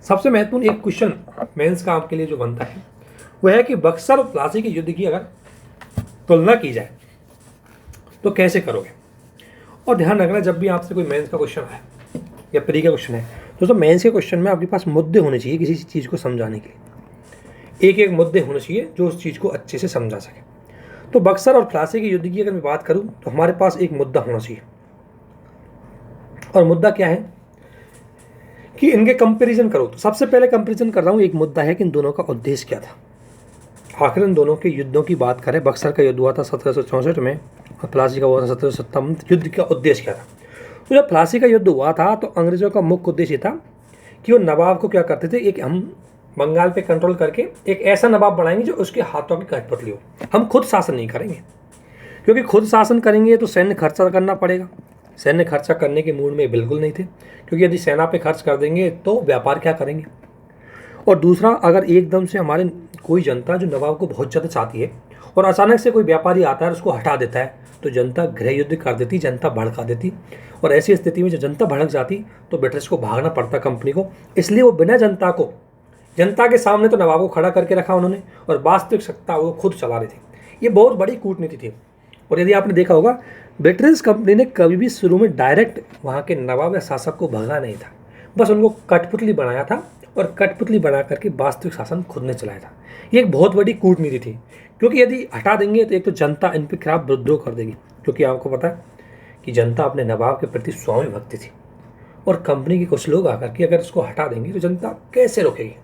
सबसे महत्वपूर्ण एक क्वेश्चन मेंस का आपके लिए जो बनता है वो है कि बक्सर और प्लासी के युद्ध की अगर तुलना की जाए तो कैसे करोगे। और ध्यान रखना, जब भी आपसे कोई मेंस का क्वेश्चन आए या प्री का क्वेश्चन है दोस्तों, मेंस के क्वेश्चन में आपके पास मुद्दे होने चाहिए किसी चीज़ को समझाने के लिए। एक एक मुद्दे होने चाहिए जो उस चीज़ को अच्छे से समझा सके। तो बक्सर और प्लासी के युद्ध की अगर मैं बात करूं तो हमारे पास एक मुद्दा होना चाहिए, और मुद्दा क्या है कि इनके कंपैरिजन करो। तो सबसे पहले कंपैरिजन कर रहा हूं, एक मुद्दा है कि इन दोनों का उद्देश्य क्या था। आखिर इन दोनों के युद्धों की बात करें, बक्सर का युद्ध हुआ था 1764 में और प्लासी का हुआ था 1757। युद्ध का उद्देश्य क्या था? तो जब प्लासी का युद्ध हुआ था तो अंग्रेजों का मुख्य उद्देश्य था कि वो नवाब को क्या करते थे, एक हम बंगाल पे कंट्रोल करके एक ऐसा नवाब बनाएंगे जो उसके हाथों की कठपुतली हो। हम खुद शासन नहीं करेंगे, क्योंकि खुद शासन करेंगे तो सैन्य खर्चा करना पड़ेगा। सैन्य खर्चा करने के मूड में बिल्कुल नहीं थे, क्योंकि यदि सेना पे खर्च कर देंगे तो व्यापार क्या करेंगे। और दूसरा, अगर एकदम से हमारे कोई जनता जो नवाब को बहुत ज़्यादा चाहती है और अचानक से कोई व्यापारी आता है और उसको हटा देता है तो जनता गृह युद्ध कर देती, जनता भड़का देती। और ऐसी स्थिति में जब जनता भड़क जाती तो ब्रिटिश को भागना पड़ता कंपनी को। इसलिए वो बिना जनता के सामने तो नवाब को खड़ा करके रखा उन्होंने, और वास्तविक सत्ता वो खुद चला रही थी। ये बहुत बड़ी कूटनीति थी। और यदि आपने देखा होगा, ब्रिटिश कंपनी ने कभी भी शुरू में डायरेक्ट वहाँ के नवाब या शासक को भगा नहीं था, बस उनको कठपुतली बनाया था, और कठपुतली बना करके वास्तविक शासन खुद ने चलाया था। ये एक बहुत बड़ी कूटनीति थी, क्योंकि यदि हटा देंगे तो एक तो जनता इन पर खिलाफ विद्रोह कर देगी, क्योंकि आपको पता है कि जनता अपने नवाब के प्रति स्वामी भक्ति थी, और कंपनी के कुछ लोग आकर के अगर उसको हटा देंगे तो जनता कैसे रोकेगी।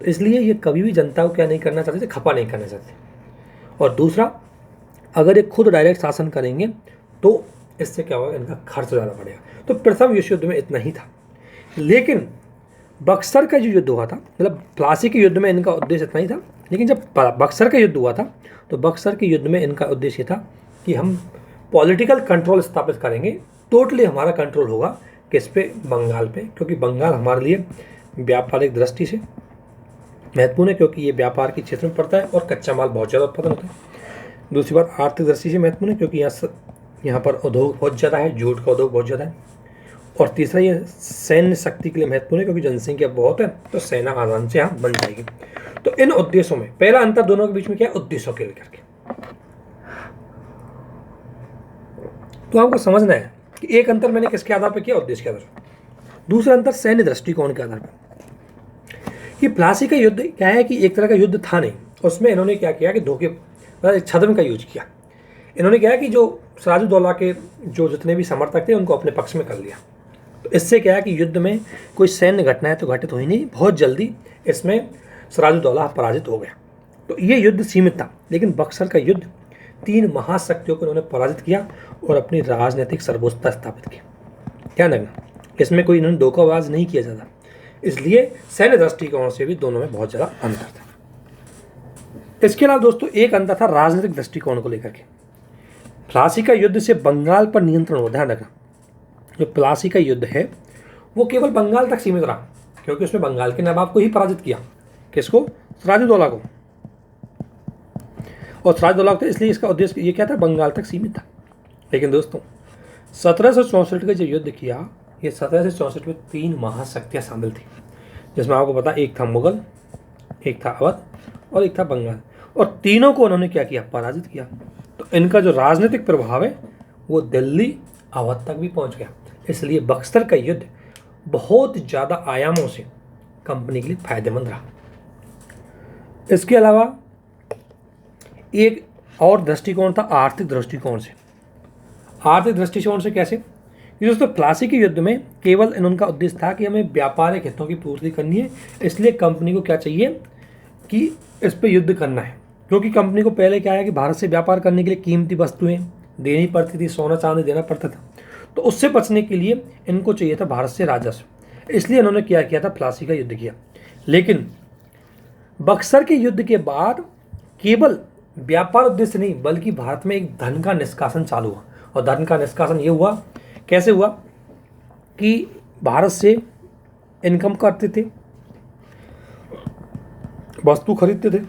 तो इसलिए ये कभी भी जनता को क्या नहीं करना चाहते थे, खपा नहीं करना चाहते। और दूसरा, अगर ये खुद डायरेक्ट शासन करेंगे तो इससे क्या होगा, इनका खर्च ज़्यादा बढ़ेगा। तो प्रथम विश्व युद्ध में इतना ही था। लेकिन बक्सर का जो युद्ध हुआ था, मतलब प्लासी के युद्ध में इनका उद्देश्य इतना ही था, लेकिन जब बक्सर का युद्ध हुआ था तो बक्सर के युद्ध में इनका उद्देश्य था कि हम पॉलिटिकल कंट्रोल स्थापित करेंगे। टोटली हमारा कंट्रोल होगा किस पे, बंगाल पे, क्योंकि बंगाल हमारे लिए व्यापारिक दृष्टि से महत्वपूर्ण है, क्योंकि ये व्यापार के क्षेत्र में पड़ता है और कच्चा माल बहुत ज़्यादा उत्पादन होता है। दूसरी बात, आर्थिक दृष्टि से महत्वपूर्ण है, क्योंकि यहाँ पर उद्योग बहुत ज़्यादा है, जूट का उद्योग बहुत ज़्यादा है। और तीसरा, ये सैन्य शक्ति के लिए महत्वपूर्ण है, क्योंकि जनसंख्या बहुत है तो सेना आसान से यहाँ बन जाएगी। तो इन उद्देश्यों में पहला अंतर दोनों के बीच में क्या है, उद्देश्यों के लेकर के। तो आपको समझना है कि एक अंतर मैंने किसके आधार पर किया, उद्देश्य के आधार पर। दूसरा अंतर सैन्य दृष्टिकोण के आधार पर। कि प्लासी का युद्ध क्या है कि एक तरह का युद्ध था नहीं, उसमें इन्होंने क्या किया कि धोखे छद्म का यूज किया। इन्होंने क्या है कि जो सिराजुद्दौला के जो जितने भी समर्थक थे उनको अपने पक्ष में कर लिया। तो इससे क्या है कि युद्ध में कोई सैन्य घटनाएं तो घटित हुई नहीं, बहुत जल्दी इसमें सिराजुद्दौला पराजित हो गया। तो ये युद्ध सीमित था। लेकिन बक्सर का युद्ध 3 महाशक्तियों को इन्होंने पराजित किया और अपनी राजनीतिक सर्वोच्चता स्थापित की। ध्यान रखना, इसमें कोई इन्होंने धोखाबाज नहीं किया जाता, इसलिए सैन्य दृष्टिकोण से भी दोनों में बहुत ज़्यादा अंतर था। इसके अलावा दोस्तों एक अंतर था राजनीतिक दृष्टिकोण को लेकर के। प्लासी का युद्ध से बंगाल पर नियंत्रण हो। ध्यान रखना, जो प्लासी का युद्ध है वो केवल बंगाल तक सीमित रहा, क्योंकि उसमें बंगाल के नवाब को ही पराजित किया। किसको? सिराजुद्दौला को। और सिराजुद्दौला को, इसलिए इसका उद्देश्य ये क्या था, बंगाल तक सीमित था। लेकिन दोस्तों 1764 का जो युद्ध किया, ये 1764 में 3 महाशक्तियाँ शामिल थी, जिसमें आपको पता, एक था मुगल, एक था अवध और एक था बंगाल। और तीनों को उन्होंने क्या किया, पराजित किया। तो इनका जो राजनीतिक प्रभाव है वो दिल्ली अवध तक भी पहुंच गया। इसलिए बक्सर का युद्ध बहुत ज़्यादा आयामों से कंपनी के लिए फायदेमंद रहा। इसके अलावा एक और दृष्टिकोण था आर्थिक दृष्टिकोण से। आर्थिक दृष्टिकोण से कैसे? दोस्तों प्लासी के युद्ध में केवल इनका उद्देश्य था कि हमें व्यापारिक हितों की पूर्ति करनी है, इसलिए कंपनी को क्या चाहिए कि इस पर युद्ध करना है। क्योंकि कंपनी को पहले क्या है कि भारत से व्यापार करने के लिए कीमती वस्तुएं देनी पड़ती थी, सोना चांदी देना पड़ता था। तो उससे बचने के लिए इनको चाहिए था भारत से राजस्व, इसलिए इन्होंने क्या किया था, प्लासी का युद्ध किया। लेकिन बक्सर के युद्ध के बाद केवल व्यापार उद्देश्य नहीं, बल्कि भारत में एक धन का निष्कासन चालू हुआ। और धन का निष्कासन ये हुआ, कैसे हुआ कि भारत से इनकम करते थे, वस्तु खरीदते थे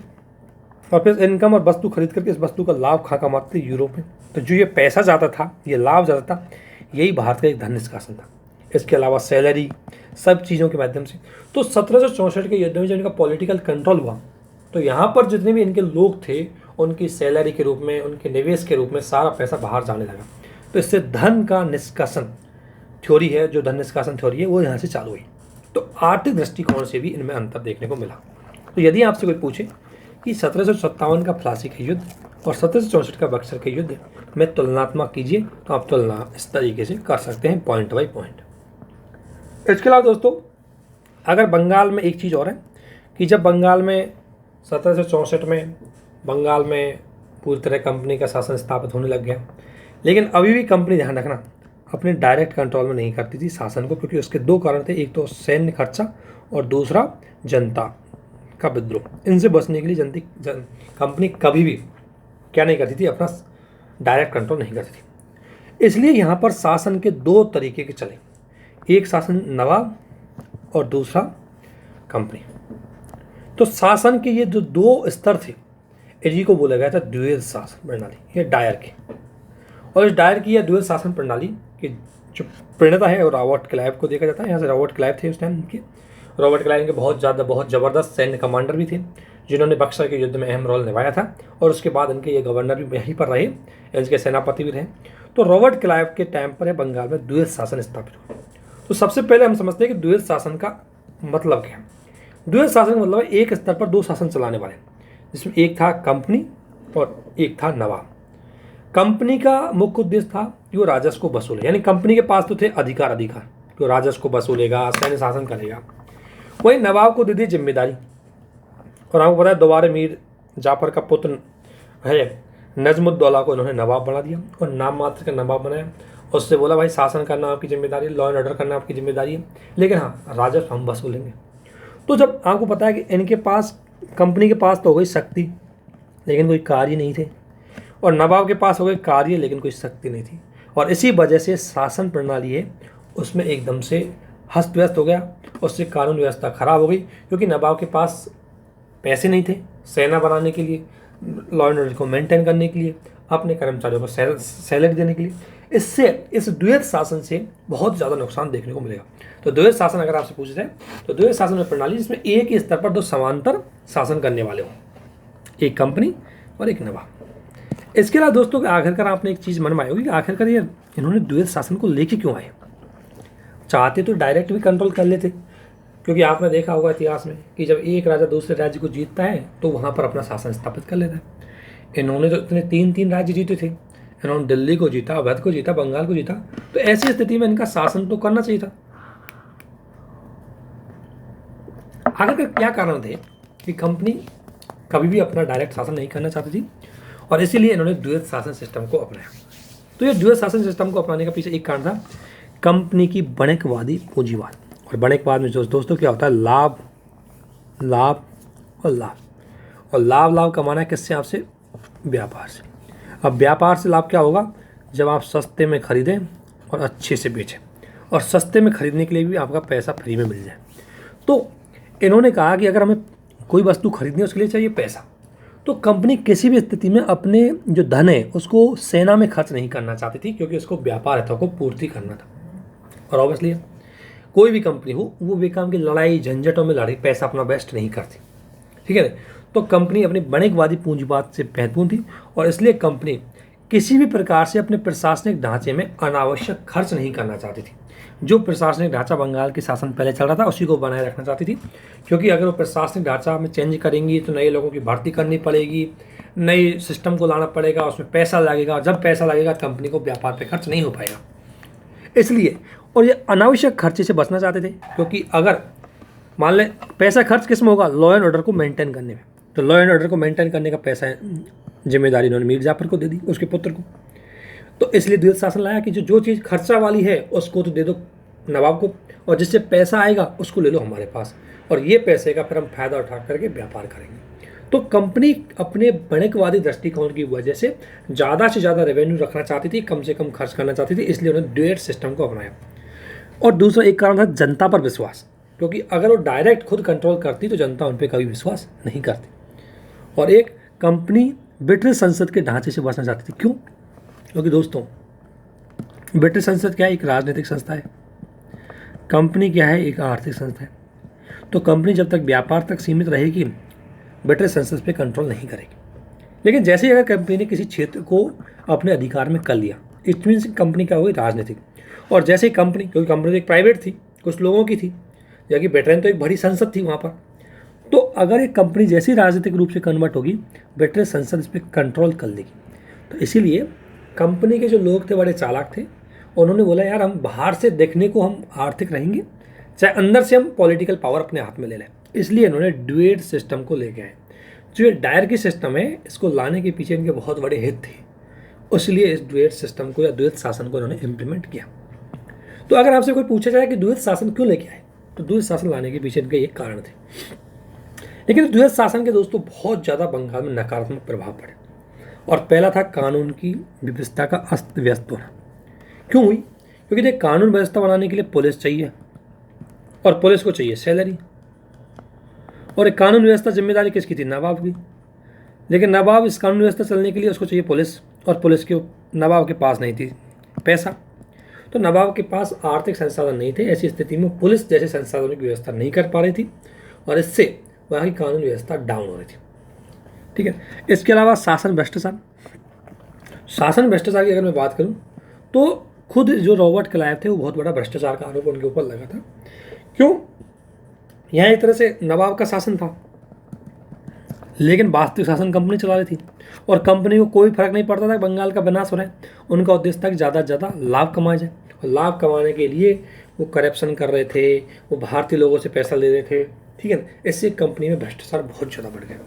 और फिर इनकम और वस्तु खरीद करके इस वस्तु का लाभ कहाँ कमाते थे? यूरोप में। तो जो ये पैसा ज़्यादा था, ये लाभ ज़्यादा था, यही भारत का एक धन निष्कासन था। इसके अलावा सैलरी, सब चीज़ों के माध्यम से। तो 1764 के युद्ध में जब इनका पॉलिटिकल कंट्रोल हुआ, तो यहाँ पर जितने भी इनके लोग थे, उनकी सैलरी के रूप में, उनके निवेश के रूप में सारा पैसा बाहर जाने लगा। तो इससे धन का निष्कासन थ्योरी है, जो धन निष्कासन थ्योरी है, वो यहाँ से चालू हुई। तो आर्थिक दृष्टिकोण से भी इनमें अंतर देखने को मिला। तो यदि आपसे कोई पूछे कि 1757 का प्लासी का युद्ध और 1764 का बक्सर का युद्ध में तुलनात्मक कीजिए, तो आप तुलना इस तरीके से कर सकते हैं, पॉइंट बाई पॉइंट। इसके अलावा दोस्तों, अगर बंगाल में एक चीज़ और है कि जब बंगाल में 1764 में बंगाल में पूरी तरह कंपनी का शासन स्थापित होने लग गया, लेकिन अभी भी कंपनी, ध्यान रखना, अपने डायरेक्ट कंट्रोल में नहीं करती थी शासन को, क्योंकि उसके दो कारण थे। एक तो सैन्य खर्चा और दूसरा जनता का विद्रोह। इनसे बचने के लिए कंपनी कभी भी क्या नहीं करती थी, अपना डायरेक्ट कंट्रोल नहीं करती थी। इसलिए यहाँ पर शासन के दो तरीके के चले, एक शासन नवाब और दूसरा कंपनी। तो शासन के ये जो दो स्तर थे, इन्हीं को बोला गया था द्वैध शासन प्रणाली, ये डायर के। और इस डायर की या द्वैध शासन प्रणाली की जो प्रणेता है, और रॉबर्ट क्लाइव को देखा जाता है। यहाँ से रॉबर्ट क्लाइव थे उस टाइम के। रॉबर्ट क्लाइव के बहुत ज़बरदस्त सैन्य कमांडर भी थे, जिन्होंने बक्सर के युद्ध में अहम रोल निभाया था, और उसके बाद इनके ये गवर्नर भी यहीं पर रहे, इनके सेनापति भी रहे। तो रॉबर्ट क्लाइव के टाइम पर बंगाल में द्वैध शासन स्थापित हुआ। तो सबसे पहले हम समझते हैं कि द्वैध शासन का मतलब क्या है। द्वैध शासन का मतलब एक स्तर पर दो शासन चलाने वाले, जिसमें एक था कंपनी और एक था नवाब। कंपनी का मुख्य उद्देश्य था कि वो राजस्व को वसूले, यानी कंपनी के पास तो थे अधिकार कि वो राजस्व को वसूलेगा, सैन्य शासन करेगा। वही नवाब को दे दी जिम्मेदारी। और आपको पता है, दोबारा मीर जाफर का पुत्र है नजमुद्दौला को इन्होंने नवाब बना दिया, और नाम मात्र का नवाब बनाया। उससे बोला, भाई शासन करना आपकी जिम्मेदारी है, लॉ एंड ऑर्डर करना आपकी जिम्मेदारी है, लेकिन हाँ, राजस्व हम वसूलेंगे। तो जब आपको पता है कि इनके पास, कंपनी के पास तो हो गई शक्ति, लेकिन कोई कार्य नहीं थे, और नवाब के पास हो गए कार्य, लेकिन कोई शक्ति नहीं थी, और इसी वजह से शासन प्रणाली है उसमें एकदम से हस्त व्यस्त हो गया। उससे कानून व्यवस्था खराब हो गई, क्योंकि नवाब के पास पैसे नहीं थे सेना बनाने के लिए, लॉ एंड ऑर्डर को मेंटेन करने के लिए, अपने कर्मचारियों को सैलरी देने के लिए। इससे इस द्वैध शासन से बहुत ज़्यादा नुकसान देखने को मिलेगा। तो द्वैध शासन अगर आपसे पूछा जाए, तो द्वैध शासन में प्रणाली जिसमें एक ही स्तर पर दो समांतर शासन करने वाले हों, एक कंपनी और एक नवाब। इसके अलावा दोस्तों, आखिरकार आपने एक चीज़ मन में आई होगी कि आखिरकार ये इन्होंने द्वैध शासन को लेके क्यों आए। चाहते तो डायरेक्ट भी कंट्रोल कर लेते, क्योंकि आपने देखा होगा इतिहास में कि जब एक राजा दूसरे राज्य को जीतता है तो वहाँ पर अपना शासन स्थापित कर लेता है। इन्होंने तो इतने तीन राज्य जीते थे, इन्होंने दिल्ली को जीता, अवध को जीता, बंगाल को जीता। तो ऐसी स्थिति में इनका शासन तो करना चाहिए था। आखिर क्या कारण थे कि कंपनी कभी भी अपना डायरेक्ट शासन नहीं करना चाहती थी, और इसीलिए इन्होंने द्वैध शासन सिस्टम को अपनाया। तो ये द्वैध शासन सिस्टम को अपनाने का पीछे एक कारण था कंपनी की बणकवादी पूंजीवाद। और बणकवाद में दोस्तों क्या होता है, लाभ लाभ और लाभ, और लाभ कमाना है किससे, आपसे, व्यापार से। अब व्यापार से लाभ क्या होगा, जब आप सस्ते में खरीदें और अच्छे से बेचें, और सस्ते में खरीदने के लिए भी आपका पैसा फ्री में मिल जाए। तो इन्होंने कहा कि अगर हमें कोई वस्तु खरीदनी है उसके लिए चाहिए पैसा, तो कंपनी किसी भी स्थिति में अपने जो धन है उसको सेना में खर्च नहीं करना चाहती थी, क्योंकि उसको व्यापार हितों को पूर्ति करना था। और ऑब्वियसली कोई भी कंपनी हो, वो बेकाम की लड़ाई झंझटों में लड़ी पैसा अपना वेस्ट नहीं करती, ठीक है। तो कंपनी अपनी बणकवादी पूंजीवाद से महत्वपूर्ण थी, और इसलिए कंपनी किसी भी प्रकार से अपने प्रशासनिक ढांचे में अनावश्यक खर्च नहीं करना चाहती थी। जो प्रशासनिक ढांचा बंगाल के शासन पहले चल रहा था उसी को बनाए रखना चाहती थी, क्योंकि अगर वो प्रशासनिक ढांचा में चेंज करेंगी तो नए लोगों की भर्ती करनी पड़ेगी, नए सिस्टम को लाना पड़ेगा, उसमें पैसा लगेगा, और जब पैसा लगेगा कंपनी को व्यापार पे खर्च नहीं हो पाएगा। इसलिए, और ये अनावश्यक खर्चे से बचना चाहते थे, क्योंकि अगर मान लें पैसा खर्च किस में होगा, लॉ एंड ऑर्डर को मेंटेन करने में, तो लॉ एंड ऑर्डर को मेंटेन करने का पैसा जिम्मेदारी इन्होंने मीर जाफर को दे दी, उसके पुत्र को। तो इसलिए द्वैध शासन लाया कि जो चीज़ खर्चा वाली है उसको तो दे दो नवाब को, और जिससे पैसा आएगा उसको ले लो हमारे पास, और ये पैसे का फिर हम फायदा उठा करके व्यापार करेंगे। तो कंपनी अपने बणकवादी दृष्टिकोण की वजह से ज़्यादा से ज़्यादा रेवेन्यू रखना चाहती थी, कम से कम खर्च करना चाहती थी, इसलिए उन्होंने द्वैध सिस्टम को अपनाया। और दूसरा एक कारण था जनता पर विश्वास, क्योंकि अगर वो डायरेक्ट खुद कंट्रोल करती तो जनता उन पर कभी विश्वास नहीं करती। और एक कंपनी ब्रिटिश संसद के ढांचे से बचना चाहती थी। क्यों? क्योंकि दोस्तों ब्रिटिश संसद क्या है? एक राजनीतिक संस्था है। कंपनी क्या है? एक आर्थिक संस्था है। तो कंपनी जब तक व्यापार तक सीमित रहेगी ब्रिटिश संसद पे कंट्रोल नहीं करेगी। लेकिन जैसे ही अगर कंपनी ने किसी क्षेत्र को अपने अधिकार में कर लिया, इट मीन्स कंपनी क्या हुई? राजनीतिक। और जैसे ही कंपनी, क्योंकि कंपनी तो एक प्राइवेट थी, कुछ लोगों की थी, जबकि ब्रिटेन तो एक बड़ी संसद थी वहाँ पर, तो अगर एक कंपनी जैसी राजनीतिक रूप से कन्वर्ट होगी, ब्रिटिश संसद इस पर कंट्रोल कर लेगी। तो इसीलिए कंपनी के जो लोग थे बड़े चालाक थे, उन्होंने बोला यार हम बाहर से देखने को हम आर्थिक रहेंगे, चाहे अंदर से हम पॉलिटिकल पावर अपने हाथ में ले लें। इसलिए इन्होंने ड्यूएट सिस्टम को लेके आए। जो ये डायरकी सिस्टम है, इसको लाने के पीछे इनके बहुत बड़े हित थे, इसलिए इस ड्यूएट सिस्टम को या द्वैत शासन को इन्होंने इम्प्लीमेंट किया। तो अगर आपसे कोई पूछा जाए कि द्वैत शासन क्यों लेके आए, तो द्वैत शासन लाने के पीछे इनके ये कारण थे। लेकिन द्वैत शासन के दोस्तों बहुत ज़्यादा बंगाल में नकारात्मक प्रभाव पड़े। और पहला था कानून की व्यवस्था का अस्त व्यस्त होना। क्यों हुई? क्योंकि देख, कानून व्यवस्था बनाने के लिए पुलिस चाहिए और पुलिस को चाहिए सैलरी। और एक कानून व्यवस्था जिम्मेदारी किसकी थी? नवाब की। लेकिन नवाब इस कानून व्यवस्था चलने के लिए उसको चाहिए पुलिस, और पुलिस के नवाब के पास नहीं थी पैसा। तो नवाब के पास आर्थिक संसाधन नहीं थे। ऐसी स्थिति में पुलिस जैसे संसाधनों की व्यवस्था नहीं कर पा रही थी और इससे वहाँ की कानून व्यवस्था डाउन हो रही थी। ठीक है। इसके अलावा शासन भ्रष्टाचार। शासन भ्रष्टाचार की अगर मैं बात करूँ तो खुद जो रॉबर्ट क्लाइव थे वो बहुत बड़ा भ्रष्टाचार का आरोप उनके ऊपर लगा था। क्यों? यहाँ एक तरह से नवाब का शासन था, लेकिन वास्तविक शासन कंपनी चला रही थी और कंपनी को कोई फर्क नहीं पड़ता था बंगाल का विनाश हो रहा है। उनका उद्देश्य था कि ज़्यादा से ज़्यादा लाभ कमाया जाए, और लाभ कमाने के लिए वो करप्शन कर रहे थे, वो भारतीय लोगों से पैसा ले रहे थे। ठीक है ना? इससे कंपनी में भ्रष्टाचार बहुत ज़्यादा बढ़ गया।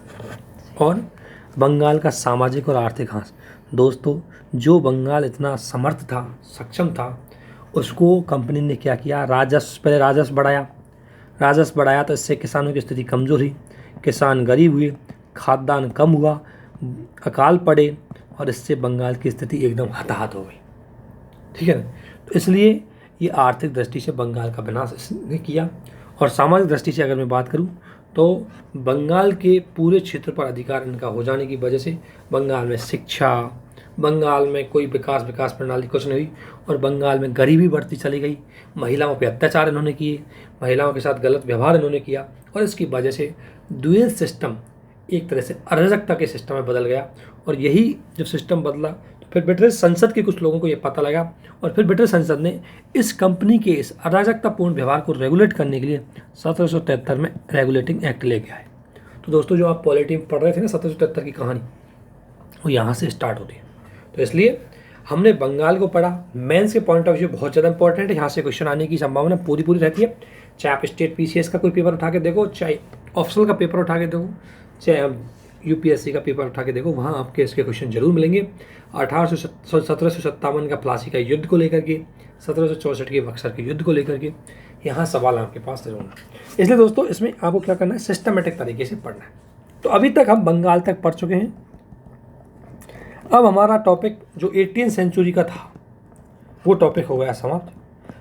और बंगाल का सामाजिक और आर्थिक हाँस। दोस्तों जो बंगाल इतना समर्थ था, सक्षम था, उसको कंपनी ने क्या किया? पहले राजस्व बढ़ाया तो इससे किसानों की स्थिति कमज़ोर हुई, किसान गरीब हुए, खाद्यान्न कम हुआ, अकाल पड़े, और इससे बंगाल की स्थिति एकदम हताहत हो गई। ठीक है ना? तो इसलिए ये आर्थिक दृष्टि से बंगाल का विनाश इसने किया। और सामाजिक दृष्टि से अगर मैं बात करूं तो बंगाल के पूरे क्षेत्र पर अधिकार इनका हो जाने की वजह से बंगाल में शिक्षा, बंगाल में कोई विकास प्रणाली कुछ नहीं हुई, और बंगाल में गरीबी बढ़ती चली गई। महिलाओं पर अत्याचार इन्होंने किए, महिलाओं के साथ गलत व्यवहार इन्होंने किया, और इसकी वजह से ड्यूअल सिस्टम एक तरह से अराजकता के सिस्टम में बदल गया। और यही जब सिस्टम बदला तो फिर ब्रिटिश संसद के कुछ लोगों को ये पता लगा, और फिर ब्रिटिश संसद ने इस कंपनी के इस अराजकतापूर्ण व्यवहार को रेगुलेट करने के लिए 1773 में रेगुलेटिंग एक्ट लेके आए। तो दोस्तों जो आप पॉलिटी में पढ़ रहे थे ना 1773 की कहानी, वो यहाँ से स्टार्ट होती है। तो इसलिए हमने बंगाल को पढ़ा। मेंस के पॉइंट ऑफ व्यू बहुत ज़्यादा इंपॉर्टेंट है, यहाँ से क्वेश्चन आने की संभावना पूरी रहती है। चाहे आप स्टेट पीसीएस का कोई पेपर उठा के देखो, चाहे ऑप्शनल का पेपर उठा के देखो, चाहे आप यूपीएससी का पेपर उठा के देखो, वहाँ आपके इसके क्वेश्चन जरूर मिलेंगे। 1757 का प्लासी का युद्ध को लेकर के, 1764 के बक्सर के युद्ध को लेकर के, यहाँ सवाल आपके पास जरूर है। इसलिए दोस्तों इसमें आपको क्या करना है? सिस्टमेटिक तरीके से पढ़ना है। तो अभी तक हम बंगाल तक पढ़ चुके हैं। अब हमारा टॉपिक जो 18वीं सेंचुरी का था वो टॉपिक हो गया समाप्त।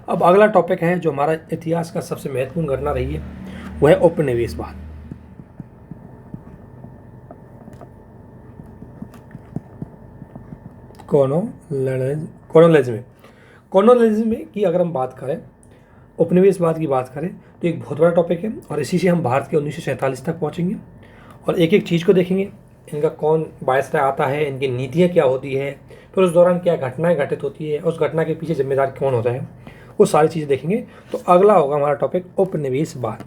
अब अगला टॉपिक है जो हमारा इतिहास का सबसे महत्वपूर्ण घटना रही है, वह है उपनिवेशवाद। कॉलोनियलिज्म की अगर हम बात करें, उपनिवेशवाद की बात करें, तो एक बहुत बड़ा टॉपिक है, और इसी से हम भारत के 1947 तक पहुंचेंगे और एक एक चीज़ को देखेंगे। इनका कौन वायसराय आता है, इनकी नीतियाँ क्या होती है, फिर उस दौरान क्या घटनाएं घटित होती है, उस घटना के पीछे जिम्मेदार कौन होता है, वो सारी चीज़ें देखेंगे। तो अगला होगा हमारा टॉपिक उपनिवेशवाद।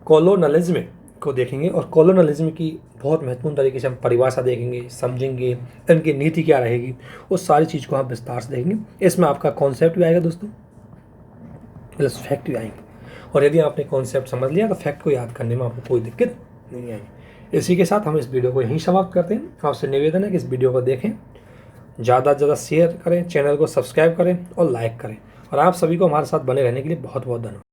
कॉलोनलिज्म को देखेंगे, और कॉलोनलिज्म की बहुत महत्वपूर्ण तरीके से हम परिभाषा देखेंगे, समझेंगे, इनकी नीति क्या रहेगी, उस सारी चीज़ को हम विस्तार से देखेंगे। इसमें आपका कॉन्सेप्ट भी आएगा दोस्तों, प्लस फैक्ट भी आएंगे। और यदि आपने कॉन्सेप्ट समझ लिया तो फैक्ट को याद करने में आपको कोई दिक्कत नहीं आएगी। इसी के साथ हम इस वीडियो को यहीं समाप्त करते हैं। आपसे निवेदन है कि इस वीडियो को देखें, ज़्यादा से ज़्यादा शेयर करें, चैनल को सब्सक्राइब करें और लाइक करें। और आप सभी को हमारे साथ बने रहने के लिए बहुत बहुत धन्यवाद।